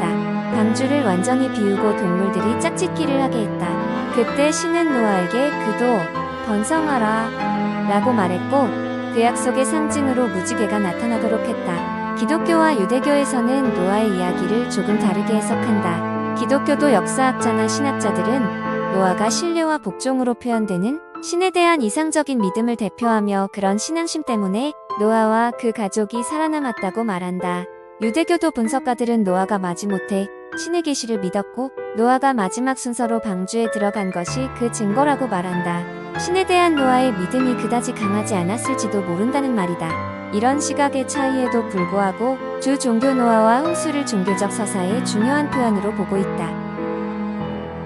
방주를 완전히 비우고 동물들이 짝짓기를 하게 했다. 그때 신은 노아에게 그도 번성하라 라고 말했고 그 약속의 상징으로 무지개가 나타나도록 했다. 기독교와 유대교에서는 노아의 이야기를 조금 다르게 해석한다. 기독교도 역사학자나 신학자들은 노아가 신뢰와 복종으로 표현되는 신에 대한 이상적인 믿음을 대표하며 그런 신앙심 때문에 노아와 그 가족이 살아남았다고 말한다. 유대교도 분석가들은 노아가 마지못해 신의 계시를 믿었고 노아가 마지막 순서로 방주에 들어간 것이 그 증거라고 말한다. 신에 대한 노아의 믿음이 그다지 강하지 않았을지도 모른다는 말이다. 이런 시각의 차이에도 불구하고 주 종교 노아와 홍수를 종교적 서사의 중요한 표현으로 보고 있다.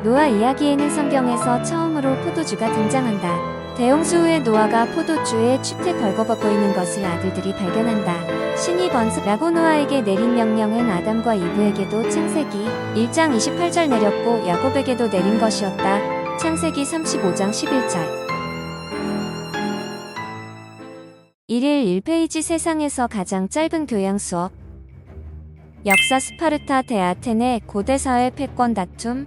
노아 이야기에는 성경에서 처음으로 포도주가 등장한다. 대홍수 후에 노아가 포도주에 추태 벌거벗고 있는 것을 아들들이 발견한다. 신이 번성라고 노아에게 내린 명령은 아담과 이브에게도 창세기 1장 28절 내렸고 야곱에게도 내린 것이었다. 창세기 35장 11절 1일 1페이지 세상에서 가장 짧은 교양 수업 역사 스파르타 대 아테네 고대사회 패권 다툼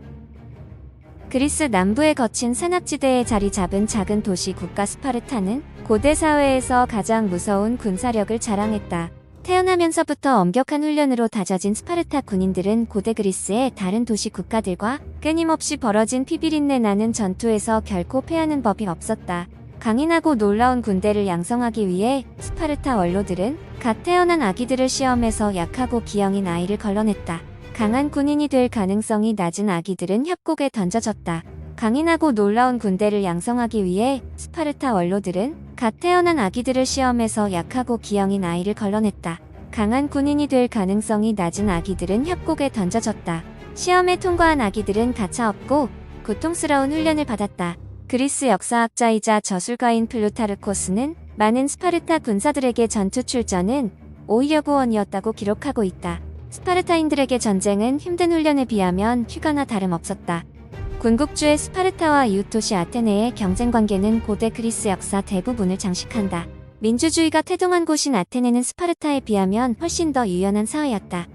그리스 남부에 거친 산악지대에 자리 잡은 작은 도시 국가 스파르타는 고대사회에서 가장 무서운 군사력을 자랑했다. 태어나면서부터 엄격한 훈련으로 다져진 스파르타 군인들은 고대 그리스의 다른 도시 국가들과 끊임없이 벌어진 피비린내 나는 전투에서 결코 패하는 법이 없었다. 강인하고 놀라운 군대를 양성하기 위해 스파르타 원로들은 갓 태어난 아기들을 시험해서 약하고 기형인 아이를 걸러냈다. 강한 군인이 될 가능성이 낮은 아기들은 협곡에 던져졌다. 강인하고 놀라운 군대를 양성하기 위해 스파르타 원로들은 갓 태어난 아기들을 시험에서 약하고 기형인 아이를 걸러냈다. 강한 군인이 될 가능성이 낮은 아기들은 협곡에 던져졌다. 시험에 통과한 아기들은 가차없고 고통스러운 훈련을 받았다. 그리스 역사학자이자 저술가인 플루타르코스는 많은 스파르타 군사들에게 전투 출전은 오히려 구원이었다고 기록하고 있다. 스파르타인들에게 전쟁은 힘든 훈련에 비하면 휴가나 다름없었다. 군국주의 스파르타와 이웃도시 아테네의 경쟁관계는 고대 그리스 역사 대부분을 장식한다. 민주주의가 태동한 곳인 아테네는 스파르타에 비하면 훨씬 더 유연한 사회였다.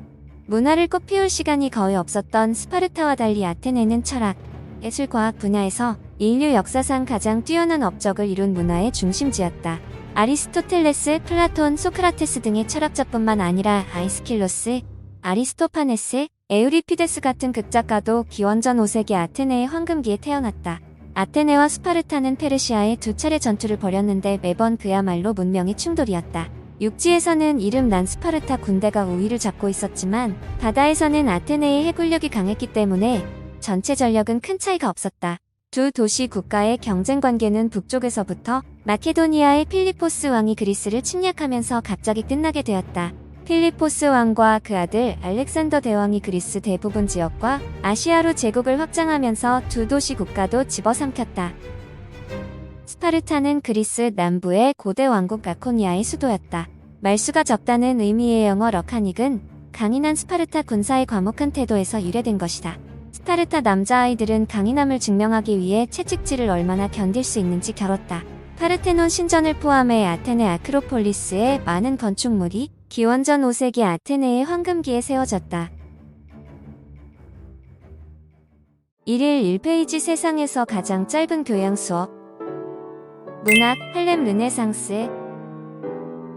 문화를 꽃피울 시간이 거의 없었던 스파르타와 달리 아테네는 철학, 예술, 과학 분야에서 인류 역사상 가장 뛰어난 업적을 이룬 문화의 중심지였다. 아리스토텔레스, 플라톤, 소크라테스 등의 철학자뿐만 아니라 아이스킬로스, 아리스토파네스, 에우리피데스 같은 극작가도 기원전 5세기 아테네의 황금기에 태어났다. 아테네와 스파르타는 페르시아에 두 차례 전투를 벌였는데 매번 그야말로 문명의 충돌이었다. 육지에서는 이름난 스파르타 군대가 우위를 잡고 있었지만 바다에서는 아테네의 해군력이 강했기 때문에 전체 전력은 큰 차이가 없었다. 두 도시 국가의 경쟁 관계는 북쪽에서부터 마케도니아의 필리포스 왕이 그리스를 침략하면서 갑자기 끝나게 되었다. 필리포스 왕과 그 아들 알렉산더 대왕이 그리스 대부분 지역과 아시아로 제국을 확장하면서 두 도시 국가도 집어삼켰다. 스파르타는 그리스 남부의 고대 왕국 라코니아의 수도였다. 말수가 적다는 의미의 영어 러카닉은 강인한 스파르타 군사의 과묵한 태도에서 유래된 것이다. 스파르타 남자아이들은 강인함을 증명하기 위해 채찍질을 얼마나 견딜 수 있는지 겨뤘다. 파르테논 신전을 포함해 아테네 아크로폴리스의 많은 건축물이 기원전 5세기 아테네의 황금기에 세워졌다. 1일 1페이지 세상에서 가장 짧은 교양 수업. 문학, 할렘 르네상스.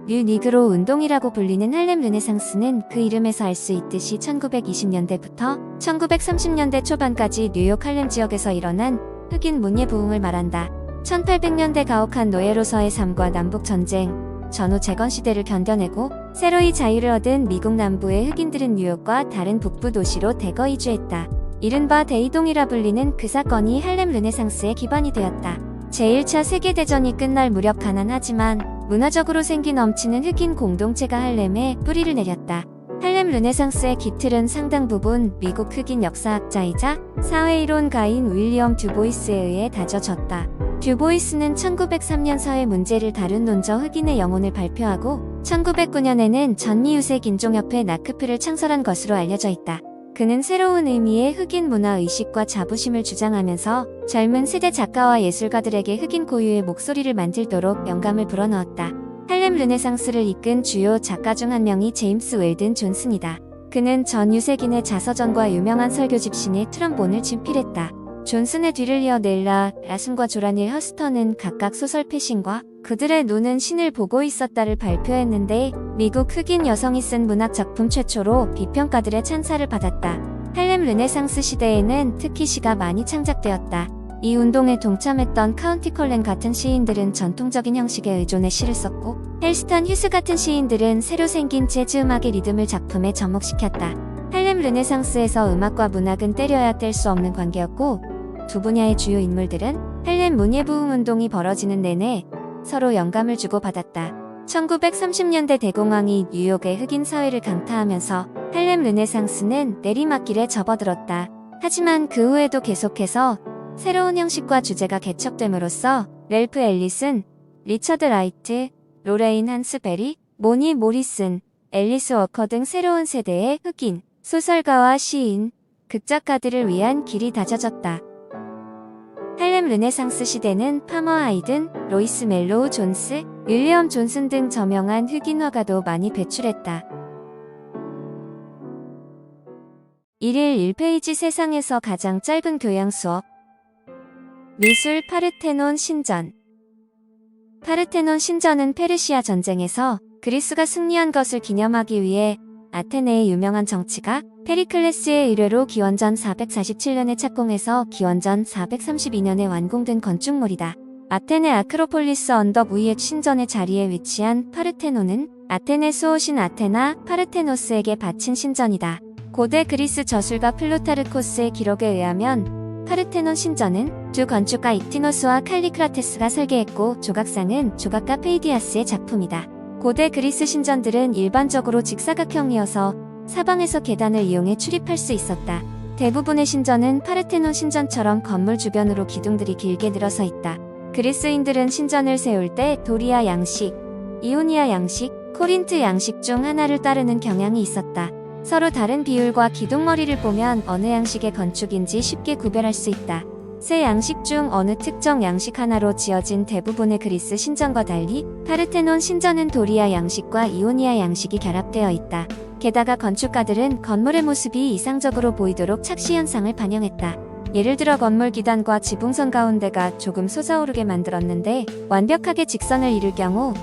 뉴 니그로 운동이라고 불리는 할렘 르네상스는 그 이름에서 알 수 있듯이 1920년대부터 1930년대 초반까지 뉴욕 할렘 지역에서 일어난 흑인 문예 부흥을 말한다. 1800년대 가혹한 노예로서의 삶과 남북전쟁, 전후 재건 시대를 견뎌내고 새로이 자유를 얻은 미국 남부의 흑인들은 뉴욕과 다른 북부 도시로 대거 이주했다. 이른바 대이동이라 불리는 그 사건이 할렘 르네상스의 기반이 되었다. 제1차 세계대전이 끝날 무렵 가난하지만 문화적으로 생기 넘치는 흑인 공동체가 할렘에 뿌리를 내렸다. 할렘 르네상스의 기틀은 상당 부분 미국 흑인 역사학자이자 사회이론가인 윌리엄 듀보이스에 의해 다져졌다. 듀보이스는 1903년 사회 문제를 다룬 논저 흑인의 영혼을 발표하고 1909년에는 전미유색 인종협회 나크프를 창설한 것으로 알려져 있다. 그는 새로운 의미의 흑인 문화 의식과 자부심을 주장하면서 젊은 세대 작가와 예술가들에게 흑인 고유의 목소리를 만들도록 영감을 불어넣었다. 할렘 르네상스를 이끈 주요 작가 중 한 명이 제임스 웰든 존슨이다. 그는 전 유색인의 자서전과 유명한 설교 집신의 트럼본을 집필했다. 존슨의 뒤를 이어 넬라, 라슨과 조라닐 허스턴은 각각 소설 패신과 그들의 눈은 신을 보고 있었다를 발표했는데 미국 흑인 여성이 쓴 문학 작품 최초로 비평가들의 찬사를 받았다. 할렘 르네상스 시대에는 특히 시가 많이 창작되었다. 이 운동에 동참했던 카운티 컬렌 같은 시인들은 전통적인 형식에 의존해 시를 썼고 헬스턴 휴스 같은 시인들은 새로 생긴 재즈 음악의 리듬을 작품에 접목시켰다. 할렘 르네상스에서 음악과 문학은 때려야 뗄 수 없는 관계였고 두 분야의 주요 인물들은 할렘 문예부흥 운동이 벌어지는 내내 서로 영감을 주고받았다. 1930년대 대공황이 뉴욕의 흑인 사회를 강타하면서 할렘 르네상스는 내리막길에 접어들었다. 하지만 그 후에도 계속해서 새로운 형식과 주제가 개척됨으로써 렐프 앨리슨, 리처드 라이트, 로레인 한스베리, 모니 모리슨, 앨리스 워커 등 새로운 세대의 흑인 소설가와 시인, 극작가들을 위한 길이 다져졌다. 할렘 르네상스 시대는 파머 하이든, 로이스 멜로우 존스, 윌리엄 존슨 등 저명한 흑인 화가도 많이 배출했다. 1일 1페이지 세상에서 가장 짧은 교양 수업. 미술 파르테논 신전. 파르테논 신전은 페르시아 전쟁에서 그리스가 승리한 것을 기념하기 위해 아테네의 유명한 정치가 페리클레스의 의뢰로 기원전 447년에 착공해서 기원전 432년에 완공된 건축물이다. 아테네 아크로폴리스 언덕 위의 신전의 자리에 위치한 파르테논은 아테네 수호신 아테나 파르테노스에게 바친 신전이다. 고대 그리스 저술가 플루타르코스의 기록에 의하면 파르테논 신전은 두 건축가 익티노스와 칼리크라테스가 설계했고 조각상은 조각가 페이디아스의 작품이다. 고대 그리스 신전들은 일반적으로 직사각형이어서 사방에서 계단을 이용해 출입할 수 있었다. 대부분의 신전은 파르테논 신전처럼 건물 주변으로 기둥들이 길게 늘어서 있다. 그리스인들은 신전을 세울 때 도리아 양식, 이오니아 양식, 코린트 양식 중 하나를 따르는 경향이 있었다. 서로 다른 비율과 기둥머리를 보면 어느 양식의 건축인지 쉽게 구별할 수 있다. 세 양식 중 어느 특정 양식 하나로 지어진 대부분의 그리스 신전과 달리 파르테논 신전은 도리아 양식과 이오니아 양식이 결합되어 있다. 게다가 건축가들은 건물의 모습이 이상적으로 보이도록 착시 현상을 반영했다. 예를 들어 건물 기단과 지붕선 가운데가 조금 솟아오르게 만들었는데 완벽하게 직선을 이룰 경우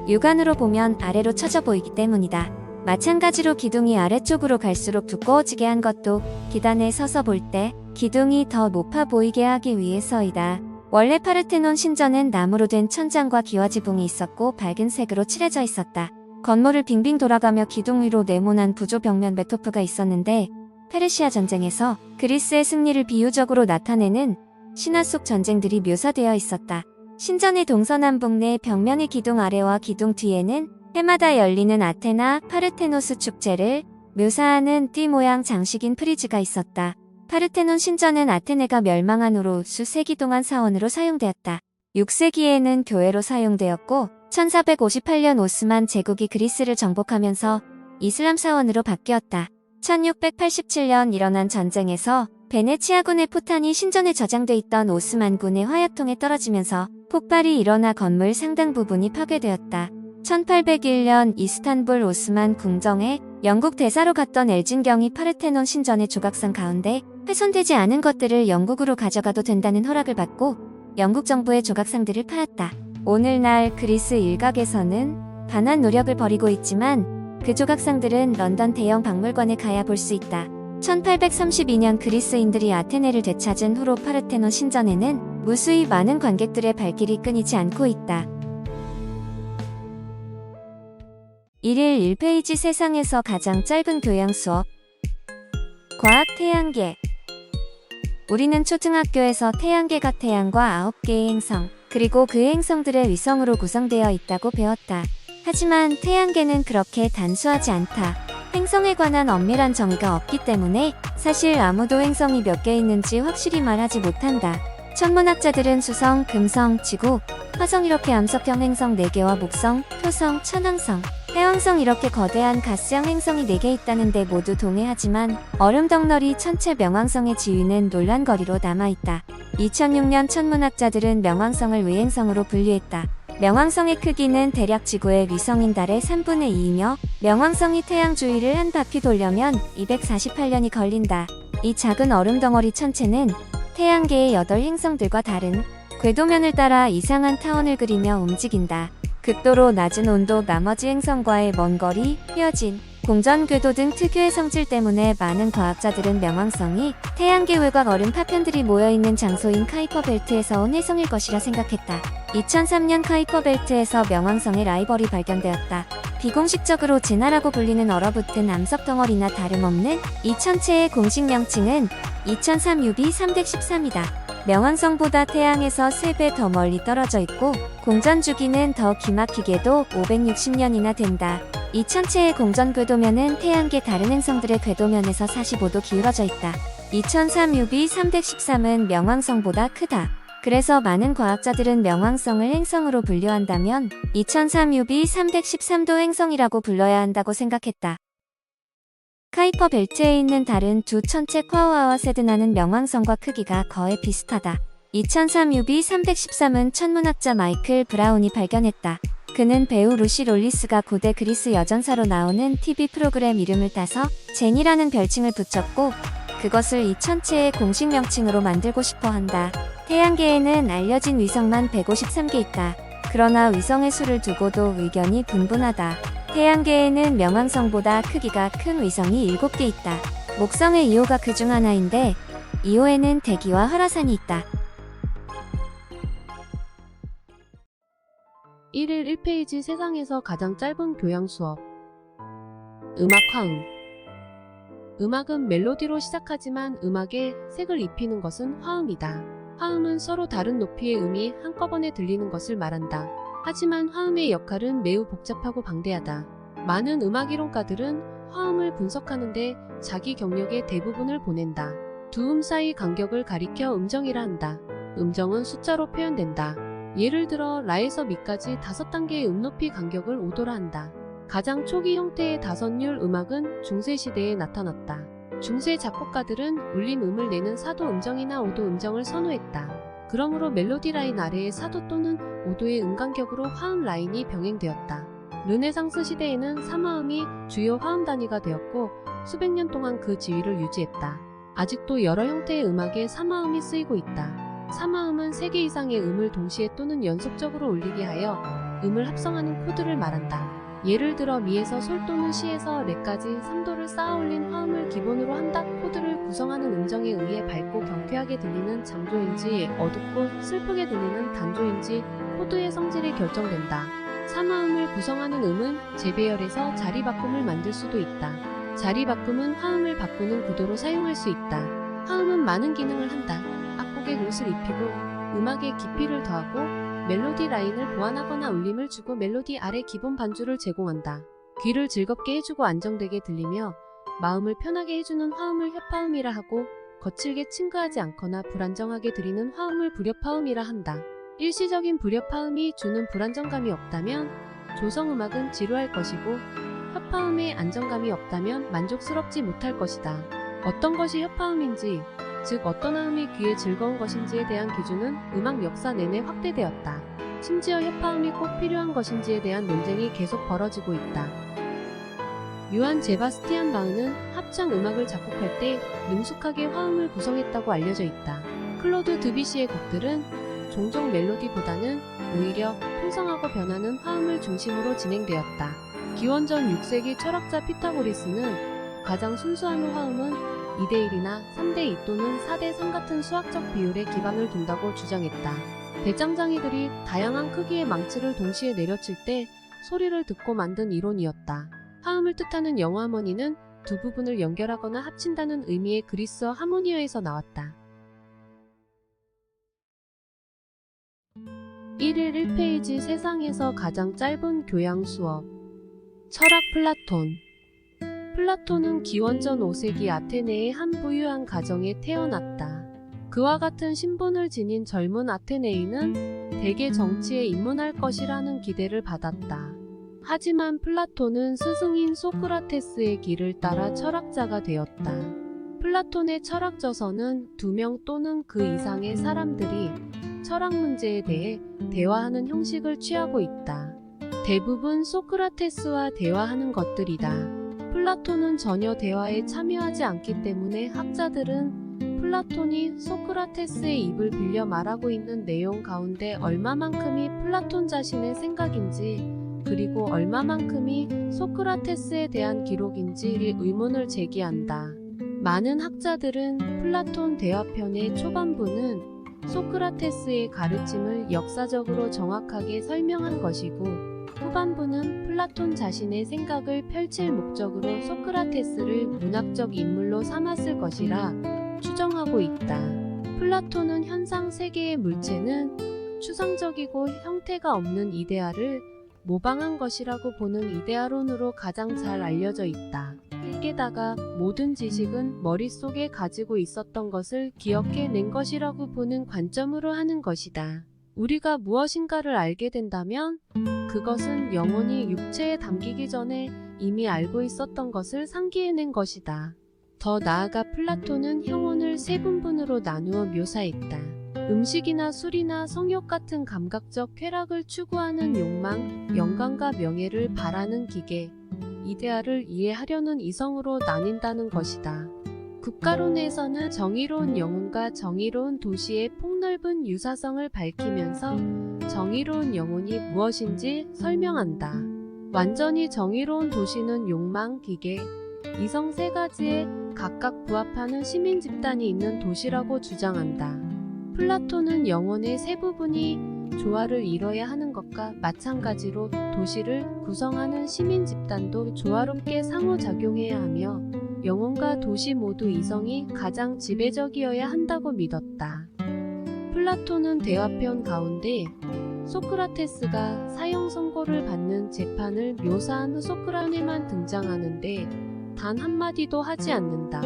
육안으로 보면 아래로 처져 보이기 때문이다. 마찬가지로 기둥이 아래쪽으로 갈수록 두꺼워지게 한 것도 기단에 서서 볼 때 기둥이 더 높아 보이게 하기 위해서이다. 원래 파르테논 신전은 나무로 된 천장과 기와지붕이 있었고 밝은 색으로 칠해져 있었다. 건물을 빙빙 돌아가며 기둥 위로 네모난 구조 벽면 메토프가 있었는데 페르시아 전쟁에서 그리스의 승리를 비유적으로 나타내는 신화 속 전쟁들이 묘사되어 있었다. 신전의 동서남북 내 벽면의 기둥 아래와 기둥 뒤에는 해마다 열리는 아테나 파르테노스 축제를 묘사하는 띠 모양 장식인 프리즈가 있었다. 파르테논 신전은 아테네가 멸망한 후로 수세기 동안 사원으로 사용되었다. 6세기에는 교회로 사용되었고 1458년 오스만 제국이 그리스를 정복하면서 이슬람 사원으로 바뀌었다. 1687년 일어난 전쟁에서 베네치아군의 포탄이 신전에 저장돼 있던 오스만군의 화약통에 떨어지면서 폭발이 일어나 건물 상당 부분이 파괴되었다. 1801년 이스탄불 오스만 궁정에 영국 대사로 갔던 엘진경이 파르테논 신전의 조각상 가운데 훼손되지 않은 것들을 영국으로 가져가도 된다는 허락을 받고 영국 정부의 조각상들을 파았다. 오늘날 그리스 일각에서는 반환 노력을 벌이고 있지만 그 조각상들은 런던 대형 박물관에 가야 볼 수 있다. 1832년 그리스인들이 아테네를 되찾은 후로 파르테논 신전에는 무수히 많은 관객들의 발길이 끊이지 않고 있다. 1일 1페이지 세상에서 가장 짧은 교양 수업 과학 태양계 우리는 초등학교에서 태양계가 태양과 9개의 행성, 그리고 그 행성들의 위성으로 구성되어 있다고 배웠다. 하지만 태양계는 그렇게 단수하지 않다. 행성에 관한 엄밀한 정의가 없기 때문에 사실 아무도 행성이 몇 개 있는지 확실히 말하지 못한다. 천문학자들은 수성, 금성, 지구, 화성 이렇게 암석형 행성 4개와 목성, 토성, 천왕성, 해왕성 이렇게 거대한 가스형 행성이 4개 있다는데 모두 동의하지만 얼음덩어리 천체 명왕성의 지위는 논란거리로 남아있다. 2006년 천문학자들은 명왕성을 외행성으로 분류했다. 명왕성의 크기는 대략 지구의 위성인 달의 3분의 2이며 명왕성이 태양 주위를 한 바퀴 돌려면 248년이 걸린다. 이 작은 얼음덩어리 천체는 태양계의 8행성들과 다른 궤도면을 따라 이상한 타원을 그리며 움직인다. 극도로 낮은 온도, 나머지 행성과의 먼 거리, 휘어진 공전 궤도 등 특유의 성질 때문에 많은 과학자들은 명왕성이 태양계 외곽 얼음 파편들이 모여있는 장소인 카이퍼 벨트에서 온 혜성일 것이라 생각했다. 2003년 카이퍼 벨트에서 명왕성의 라이벌이 발견되었다. 비공식적으로 진화라고 불리는 얼어붙은 암석 덩어리나 다름없는 이 천체의 공식 명칭은 2003 UB313이다. 명왕성보다 태양에서 3배 더 멀리 떨어져 있고 공전 주기는 더 기막히게도 560년이나 된다. 이 천체의 공전 궤도면은 태양계 다른 행성들의 궤도면에서 45도 기울어져 있다. 2003 UB313은 명왕성보다 크다. 그래서 많은 과학자들은 명왕성을 행성으로 분류한다면 2003 UB313도 행성이라고 불러야 한다고 생각했다. 카이퍼 벨트에 있는 다른 두 천체 콰오아와 세드나는 명왕성과 크기가 거의 비슷하다. 2003 UB313은 천문학자 마이클 브라운이 발견했다. 그는 배우 루시 롤리스가 고대 그리스 여전사로 나오는 TV 프로그램 이름을 따서 제니라는 별칭을 붙였고 그것을 이 천체의 공식 명칭으로 만들고 싶어 한다. 태양계에는 알려진 위성만 153개 있다. 그러나 위성의 수를 두고도 의견이 분분하다. 태양계에는 명왕성보다 크기가 큰 위성이 7개 있다. 목성의 이오가 그중 하나인데 이오에는 대기와 활화산이 있다. 1일 1페이지 세상에서 가장 짧은 교양 수업 음악 화음 음악은 멜로디로 시작하지만 음악에 색을 입히는 것은 화음이다. 화음은 서로 다른 높이의 음이 한꺼번에 들리는 것을 말한다. 하지만 화음의 역할은 매우 복잡하고 방대하다. 많은 음악이론가들은 화음을 분석하는데 자기 경력의 대부분을 보낸다. 두 음 사이 간격을 가리켜 음정이라 한다. 음정은 숫자로 표현된다. 예를 들어 라에서 미까지 5단계의 음높이 간격을 오도라 한다. 가장 초기 형태의 다선율 음악은 중세시대에 나타났다. 중세 작곡가들은 울림 음을 내는 사도 음정이나 오도 음정을 선호했다. 그러므로 멜로디 라인 아래의 사도 또는 오도의 음간격으로 화음 라인이 병행되었다. 르네상스 시대에는 3화음이 주요 화음 단위가 되었고 수백 년 동안 그 지위를 유지했다. 아직도 여러 형태의 음악에 3화음이 쓰이고 있다. 3화음은 3개 이상의 음을 동시에 또는 연속적으로 울리게 하여 음을 합성하는 코드를 말한다. 예를 들어 미에서 솔 또는 시에서 레까지 3도를 쌓아 올린 화음을 기본으로 한 닷 코드를 구성하는 음정에 의해 밝고 경쾌하게 들리는 장조인지 어둡고 슬프게 들리는 단조인지 코드의 성질이 결정된다. 3화음을 구성하는 음은 재배열에서 자리 바꿈을 만들 수도 있다. 자리 바꿈은 화음을 바꾸는 구도로 사용할 수 있다. 화음은 많은 기능을 한다. 악곡에 옷을 입히고 음악에 깊이를 더하고 멜로디 라인을 보완하거나 울림을 주고 멜로디 아래 기본 반주를 제공한다. 귀를 즐겁게 해주고 안정되게 들리며 마음을 편하게 해주는 화음을 협화음이라 하고 거칠게 층가하지 않거나 불안정하게 들리는 화음을 불협화음이라 한다. 일시적인 불협화음이 주는 불안정감이 없다면 조성음악은 지루할 것이고 협화음에 안정감이 없다면 만족스럽지 못할 것이다. 어떤 것이 협화음인지, 즉 어떤 화음이 귀에 즐거운 것인지에 대한 기준은 음악 역사 내내 확대되었다. 심지어 협화음이 꼭 필요한 것인지에 대한 논쟁이 계속 벌어지고 있다. 요한 제바스티안 바흐는 합창 음악을 작곡할 때 능숙하게 화음을 구성했다고 알려져 있다. 클로드 드뷔시의 곡들은 종종 멜로디보다는 오히려 풍성하고 변하는 화음을 중심으로 진행되었다. 기원전 6세기 철학자 피타고리스는 가장 순수한 화음은 2대1이나 3대2 또는 4대3 같은 수학적 비율에 기반을 둔다고 주장했다. 대장장이들이 다양한 크기의 망치를 동시에 내려칠 때 소리를 듣고 만든 이론이었다. 화음을 뜻하는 영어 하모니는 두 부분을 연결하거나 합친다는 의미의 그리스어 하모니어에서 나왔다. 1일 1페이지 세상에서 가장 짧은 교양 수업. 철학 플라톤. 플라톤은 기원전 5세기 아테네의 한 부유한 가정에 태어났다. 그와 같은 신분을 지닌 젊은 아테네인은 대개 정치에 입문할 것이라는 기대를 받았다. 하지만 플라톤은 스승인 소크라테스의 길을 따라 철학자가 되었다. 플라톤의 철학저서는 2명 또는 그 이상의 사람들이 철학 문제에 대해 대화하는 형식을 취하고 있다. 대부분 소크라테스와 대화하는 것들이다. 플라톤은 전혀 대화에 참여하지 않기 때문에 학자들은 플라톤이 소크라테스의 입을 빌려 말하고 있는 내용 가운데 얼마만큼이 플라톤 자신의 생각인지 그리고 얼마만큼이 소크라테스에 대한 기록인지 의문을 제기한다. 많은 학자들은 플라톤 대화편의 초반부는 소크라테스의 가르침을 역사적으로 정확하게 설명한 것이고 후반부는 플라톤 자신의 생각을 펼칠 목적으로 소크라테스를 문학적 인물로 삼았을 것이라 추정하고 있다. 플라톤은 현상 세계의 물체는 추상적이고 형태가 없는 이데아를 모방한 것이라고 보는 이데아론으로 가장 잘 알려져 있다. 게다가 모든 지식은 머릿속에 가지고 있었던 것을 기억해낸 것이라고 보는 관점으로 하는 것이다. 우리가 무엇인가를 알게 된다면 그것은 영혼이 육체에 담기기 전에 이미 알고 있었던 것을 상기해낸 것이다. 더 나아가 플라톤은 영혼을 3분분으로 나누어 묘사했다. 음식이나 술이나 성욕 같은 감각적 쾌락을 추구하는 욕망, 영광과 명예를 바라는 기계, 이데아를 이해하려는 이성으로 나뉜다는 것이다. 국가론에서는 정의로운 영혼과 정의로운 도시의 폭넓은 유사성을 밝히면서 정의로운 영혼이 무엇인지 설명한다. 완전히 정의로운 도시는 욕망, 기계, 이성 3가지에 각각 부합하는 시민 집단이 있는 도시라고 주장한다. 플라톤은 영혼의 3부분이 조화를 이뤄야 하는 것과 마찬가지로 도시를 구성하는 시민 집단도 조화롭게 상호작용해야 하며 영혼과 도시 모두 이성이 가장 지배적이어야 한다고 믿었다. 플라톤은 대화편 가운데 소크라테스가 사형 선고를 받는 재판을 묘사한 소크라네만 등장하는데 단 한마디도 하지 않는다.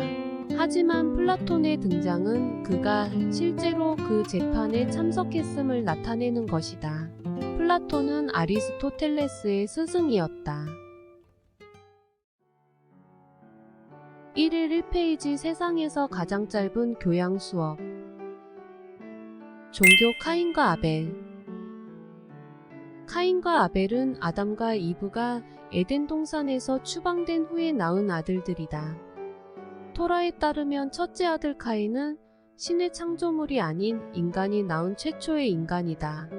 하지만 플라톤의 등장은 그가 실제로 그 재판에 참석했음을 나타내는 것이다. 플라톤은 아리스토텔레스의 스승이었다. 1일 1페이지 세상에서 가장 짧은 교양 수업. 종교 카인과 아벨. 카인과 아벨은 아담과 이브가 에덴 동산에서 추방된 후에 낳은 아들들이다. 토라에 따르면 첫째 아들 카인은 신의 창조물이 아닌 인간이 낳은 최초의 인간이다.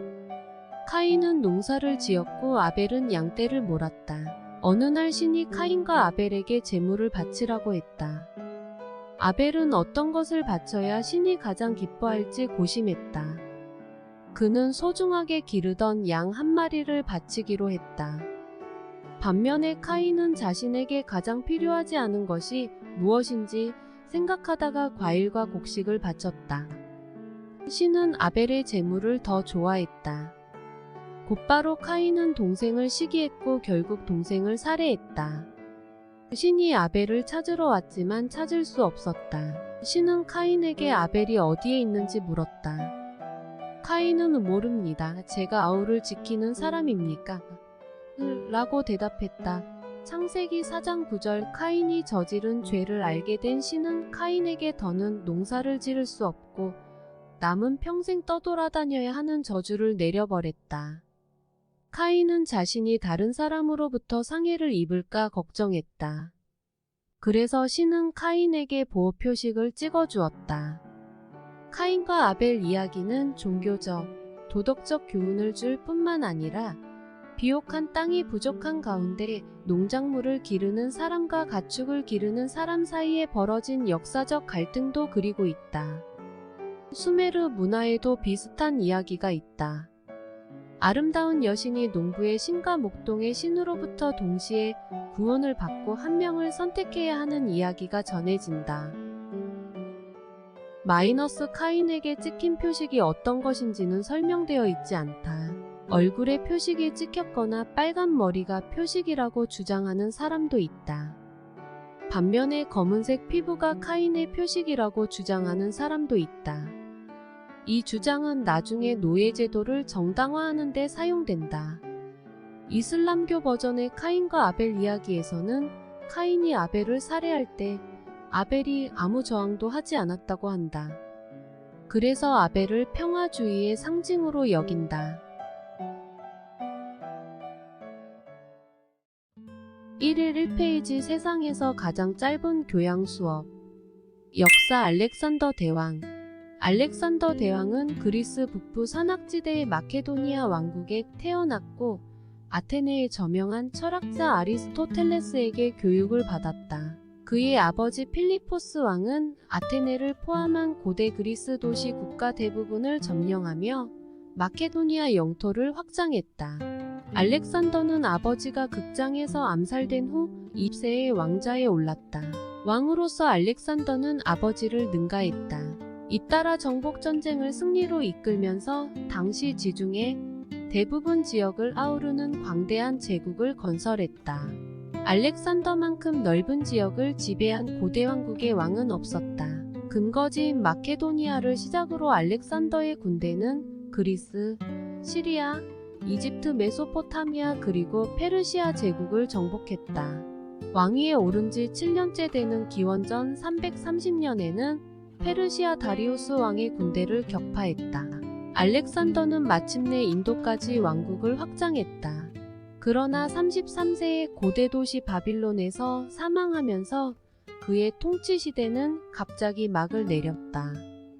카인은 농사를 지었고 아벨은 양떼를 몰았다. 어느 날 신이 카인과 아벨에게 제물을 바치라고 했다. 아벨은 어떤 것을 바쳐야 신이 가장 기뻐할지 고심했다. 그는 소중하게 기르던 양 한 마리를 바치기로 했다. 반면에 카인은 자신에게 가장 필요하지 않은 것이 무엇인지 생각하다가 과일과 곡식을 바쳤다. 신은 아벨의 제물을 더 좋아했다. 곧바로 카인은 동생을 시기했고 결국 동생을 살해했다. 신이 아벨을 찾으러 왔지만 찾을 수 없었다. 신은 카인에게 아벨이 어디에 있는지 물었다. 카인은 모릅니다. 제가 아우를 지키는 사람입니까? 라고 대답했다. 창세기 4장 9절. 카인이 저지른 죄를 알게 된 신은 카인에게 더는 농사를 지을 수 없고 남은 평생 떠돌아다녀야 하는 저주를 내려버렸다. 카인은 자신이 다른 사람으로부터 상해를 입을까 걱정했다. 그래서 신은 카인에게 보호 표식을 찍어주었다. 카인과 아벨 이야기는 종교적, 도덕적 교훈을 줄 뿐만 아니라 비옥한 땅이 부족한 가운데 농작물을 기르는 사람과 가축을 기르는 사람 사이에 벌어진 역사적 갈등도 그리고 있다. 수메르 문화에도 비슷한 이야기가 있다. 아름다운 여신이 농부의 신과 목동의 신으로부터 동시에 구원을 받고 한 명을 선택해야 하는 이야기가 전해진다. 마이너스 카인에게 찍힌 표식이 어떤 것인지는 설명되어 있지 않다. 얼굴에 표식이 찍혔거나 빨간 머리가 표식이라고 주장하는 사람도 있다. 반면에 검은색 피부가 카인의 표식이라고 주장하는 사람도 있다. 이 주장은 나중에 노예제도를 정당화하는 데 사용된다. 이슬람교 버전의 카인과 아벨 이야기에서는 카인이 아벨을 살해할 때 아벨이 아무 저항도 하지 않았다고 한다. 그래서 아벨을 평화주의의 상징으로 여긴다. 1일 1페이지 세상에서 가장 짧은 교양 수업. 역사 알렉산더 대왕. 알렉산더 대왕은 그리스 북부 산악지대의 마케도니아 왕국에 태어났고 아테네의 저명한 철학자 아리스토텔레스에게 교육을 받았다. 그의 아버지 필리포스 왕은 아테네를 포함한 고대 그리스 도시 국가 대부분을 점령하며 마케도니아 영토를 확장했다. 알렉산더는 아버지가 극장에서 암살된 후 2세의 왕자에 올랐다. 왕으로서 알렉산더는 아버지를 능가했다. 잇따라 정복전쟁을 승리로 이끌면서 당시 지중해 대부분 지역을 아우르는 광대한 제국을 건설했다. 알렉산더만큼 넓은 지역을 지배한 고대 왕국의 왕은 없었다. 근거지인 마케도니아를 시작으로 알렉산더의 군대는 그리스, 시리아, 이집트, 메소포타미아 그리고 페르시아 제국을 정복했다. 왕위에 오른 지 7년째 되는 기원전 330년에는 페르시아 다리우스 왕의 군대를 격파했다. 알렉산더는 마침내 인도까지 왕국을 확장했다. 그러나 33세의 고대 도시 바빌론에서 사망하면서 그의 통치 시대는 갑자기 막을 내렸다.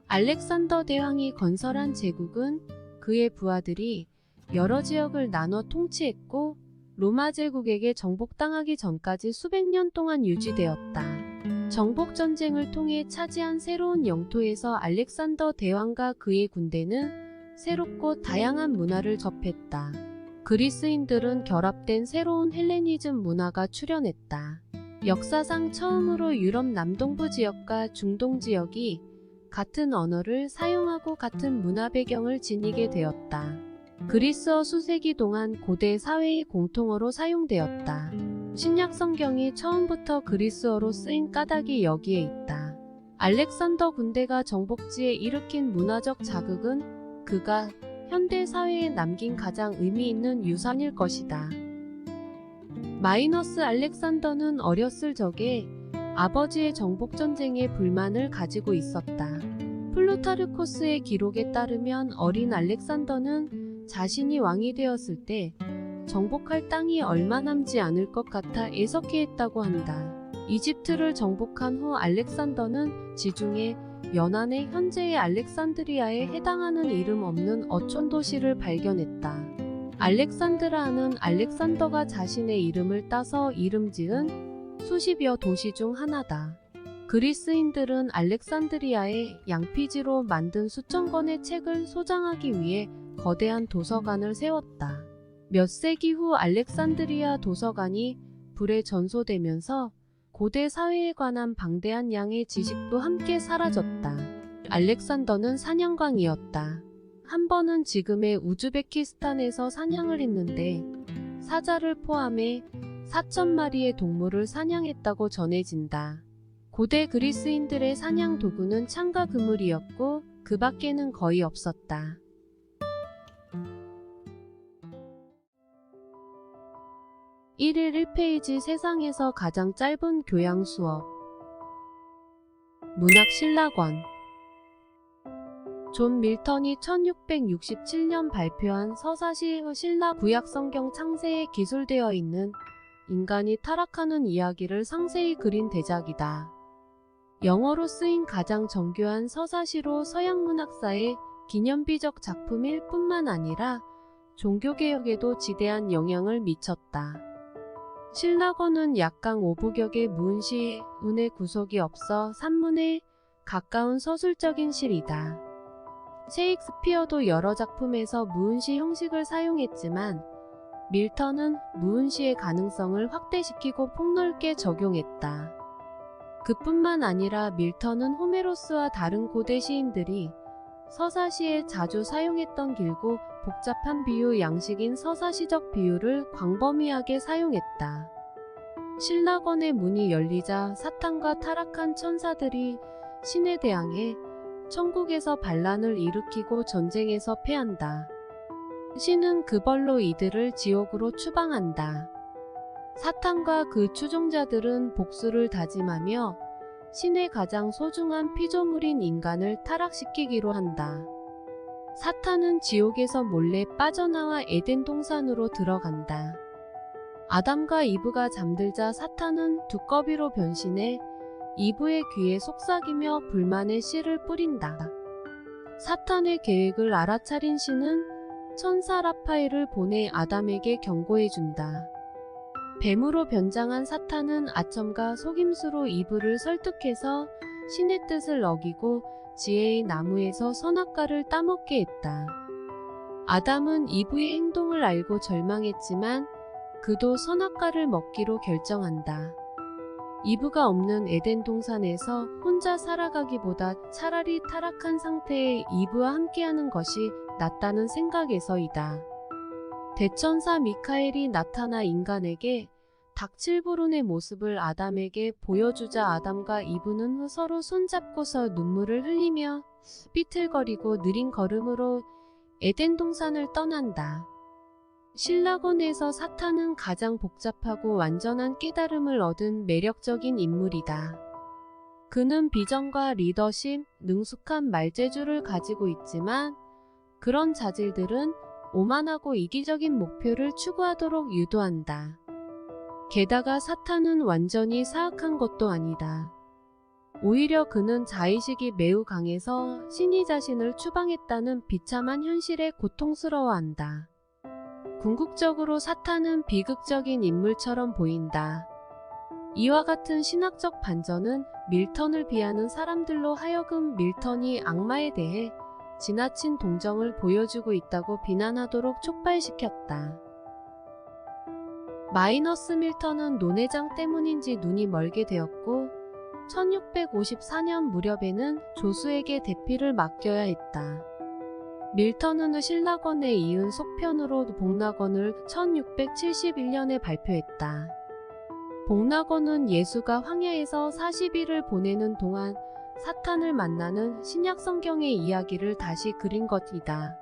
알렉산더 대왕이 건설한 제국은 그의 부하들이 여러 지역을 나눠 통치했고 로마 제국에게 정복당하기 전까지 수백 년 동안 유지되었다. 정복전쟁을 통해 차지한 새로운 영토에서 알렉산더 대왕과 그의 군대는 새롭고 다양한 문화를 접했다. 그리스인들은 결합된 새로운 헬레니즘 문화가 출현했다. 역사상 처음으로 유럽 남동부 지역과 중동 지역이 같은 언어를 사용하고 같은 문화 배경을 지니게 되었다. 그리스어 수세기 동안 고대 사회의 공통어로 사용되었다. 신약 성경이 처음부터 그리스어로 쓰인 까닭이 여기에 있다. 알렉산더 군대가 정복지에 일으킨 문화적 자극은 그가 현대 사회에 남긴 가장 의미 있는 유산일 것이다. 마이너스 알렉산더는 어렸을 적에 아버지의 정복전쟁에 불만을 가지고 있었다. 플루타르코스의 기록에 따르면 어린 알렉산더는 자신이 왕이 되었을 때 정복할 땅이 얼마 남지 않을 것 같아 애석해했다고 한다. 이집트를 정복한 후 알렉산더는 지중해 연안의 현재의 알렉산드리아에 해당하는 이름 없는 어촌 도시를 발견했다. 알렉산드라는 알렉산더가 자신의 이름을 따서 이름 지은 수십여 도시 중 하나다. 그리스인들은 알렉산드리아에 양피지로 만든 수천 권의 책을 소장하기 위해 거대한 도서관을 세웠다. 몇 세기 후 알렉산드리아 도서관이 불에 전소되면서 고대 사회에 관한 방대한 양의 지식도 함께 사라졌다. 알렉산더는 사냥광이었다. 한 번은 지금의 우즈베키스탄에서 사냥을 했는데 사자를 포함해 4,000마리의 동물을 사냥했다고 전해진다. 고대 그리스인들의 사냥 도구는 창과 그물이었고 그 밖에는 거의 없었다. (1일 1페이지) 세상에서 가장 짧은 교양 수업. 문학 신라권. 존 밀턴이 1667년 발표한 서사시 신라 구약 성경 창세에 기술되어 있는 인간이 타락하는 이야기를 상세히 그린 대작이다. 영어로 쓰인 가장 정교한 서사시로 서양 문학사의 기념비적 작품일 뿐만 아니라 종교개혁에도 지대한 영향을 미쳤다. 신라권은 약강 5부격의 무은시, 운의 구속이 없어 산문에 가까운 서술적인 시이다. 셰익스피어도 여러 작품에서 무은시 형식을 사용했지만 밀턴은 무은시의 가능성을 확대시키고 폭넓게 적용했다. 그뿐만 아니라 밀턴은 호메로스와 다른 고대 시인들이 서사시에 자주 사용했던 길고 복잡한 비유 양식인 서사시적 비유를 광범위하게 사용했다. 신라권의 문이 열리자 사탄과 타락한 천사들이 신에 대항해 천국에서 반란을 일으키고 전쟁에서 패한다. 신은 그 벌로 이들을 지옥으로 추방한다. 사탄과 그 추종자들은 복수를 다짐하며 신의 가장 소중한 피조물인 인간을 타락시키기로 한다. 사탄은 지옥에서 몰래 빠져나와 에덴 동산으로 들어간다. 아담과 이브가 잠들자 사탄은 두꺼비로 변신해 이브의 귀에 속삭이며 불만의 씨를 뿌린다. 사탄의 계획을 알아차린 신은 천사 라파엘을 보내 아담에게 경고해준다. 뱀으로 변장한 사탄은 아첨과 속임수로 이브를 설득해서 신의 뜻을 어기고 지혜의 나무에서 선악과를 따먹게 했다. 아담은 이브의 행동을 알고 절망했지만 그도 선악과를 먹기로 결정한다. 이브가 없는 에덴 동산에서 혼자 살아가기보다 차라리 타락한 상태의 이브와 함께하는 것이 낫다는 생각에서이다. 대천사 미카엘이 나타나 인간에게 닭칠부론의 모습을 아담에게 보여주자 아담과 이브는 서로 손잡고서 눈물을 흘리며 삐틀거리고 느린 걸음으로 에덴 동산을 떠난다. 신라권에서 사탄은 가장 복잡하고 완전한 깨달음을 얻은 매력적인 인물이다. 그는 비전과 리더십, 능숙한 말재주를 가지고 있지만 그런 자질들은 오만하고 이기적인 목표를 추구하도록 유도한다. 게다가 사탄은 완전히 사악한 것도 아니다. 오히려 그는 자의식이 매우 강해서 신이 자신을 추방했다는 비참한 현실에 고통스러워한다. 궁극적으로 사탄은 비극적인 인물처럼 보인다. 이와 같은 신학적 반전은 밀턴을 비하는 사람들로 하여금 밀턴이 악마에 대해 지나친 동정을 보여주고 있다고 비난하도록 촉발시켰다. 마이너스 밀턴은 논해장 때문인지 눈이 멀게 되었고 1654년 무렵에는 조수에게 대피를 맡겨야 했다. 밀턴은 신라권에 이은 속편으로 복락원을 1671년에 발표했다. 복락원은 예수가 황야에서 40일을 보내는 동안 사탄을 만나는 신약 성경의 이야기를 다시 그린 것이다.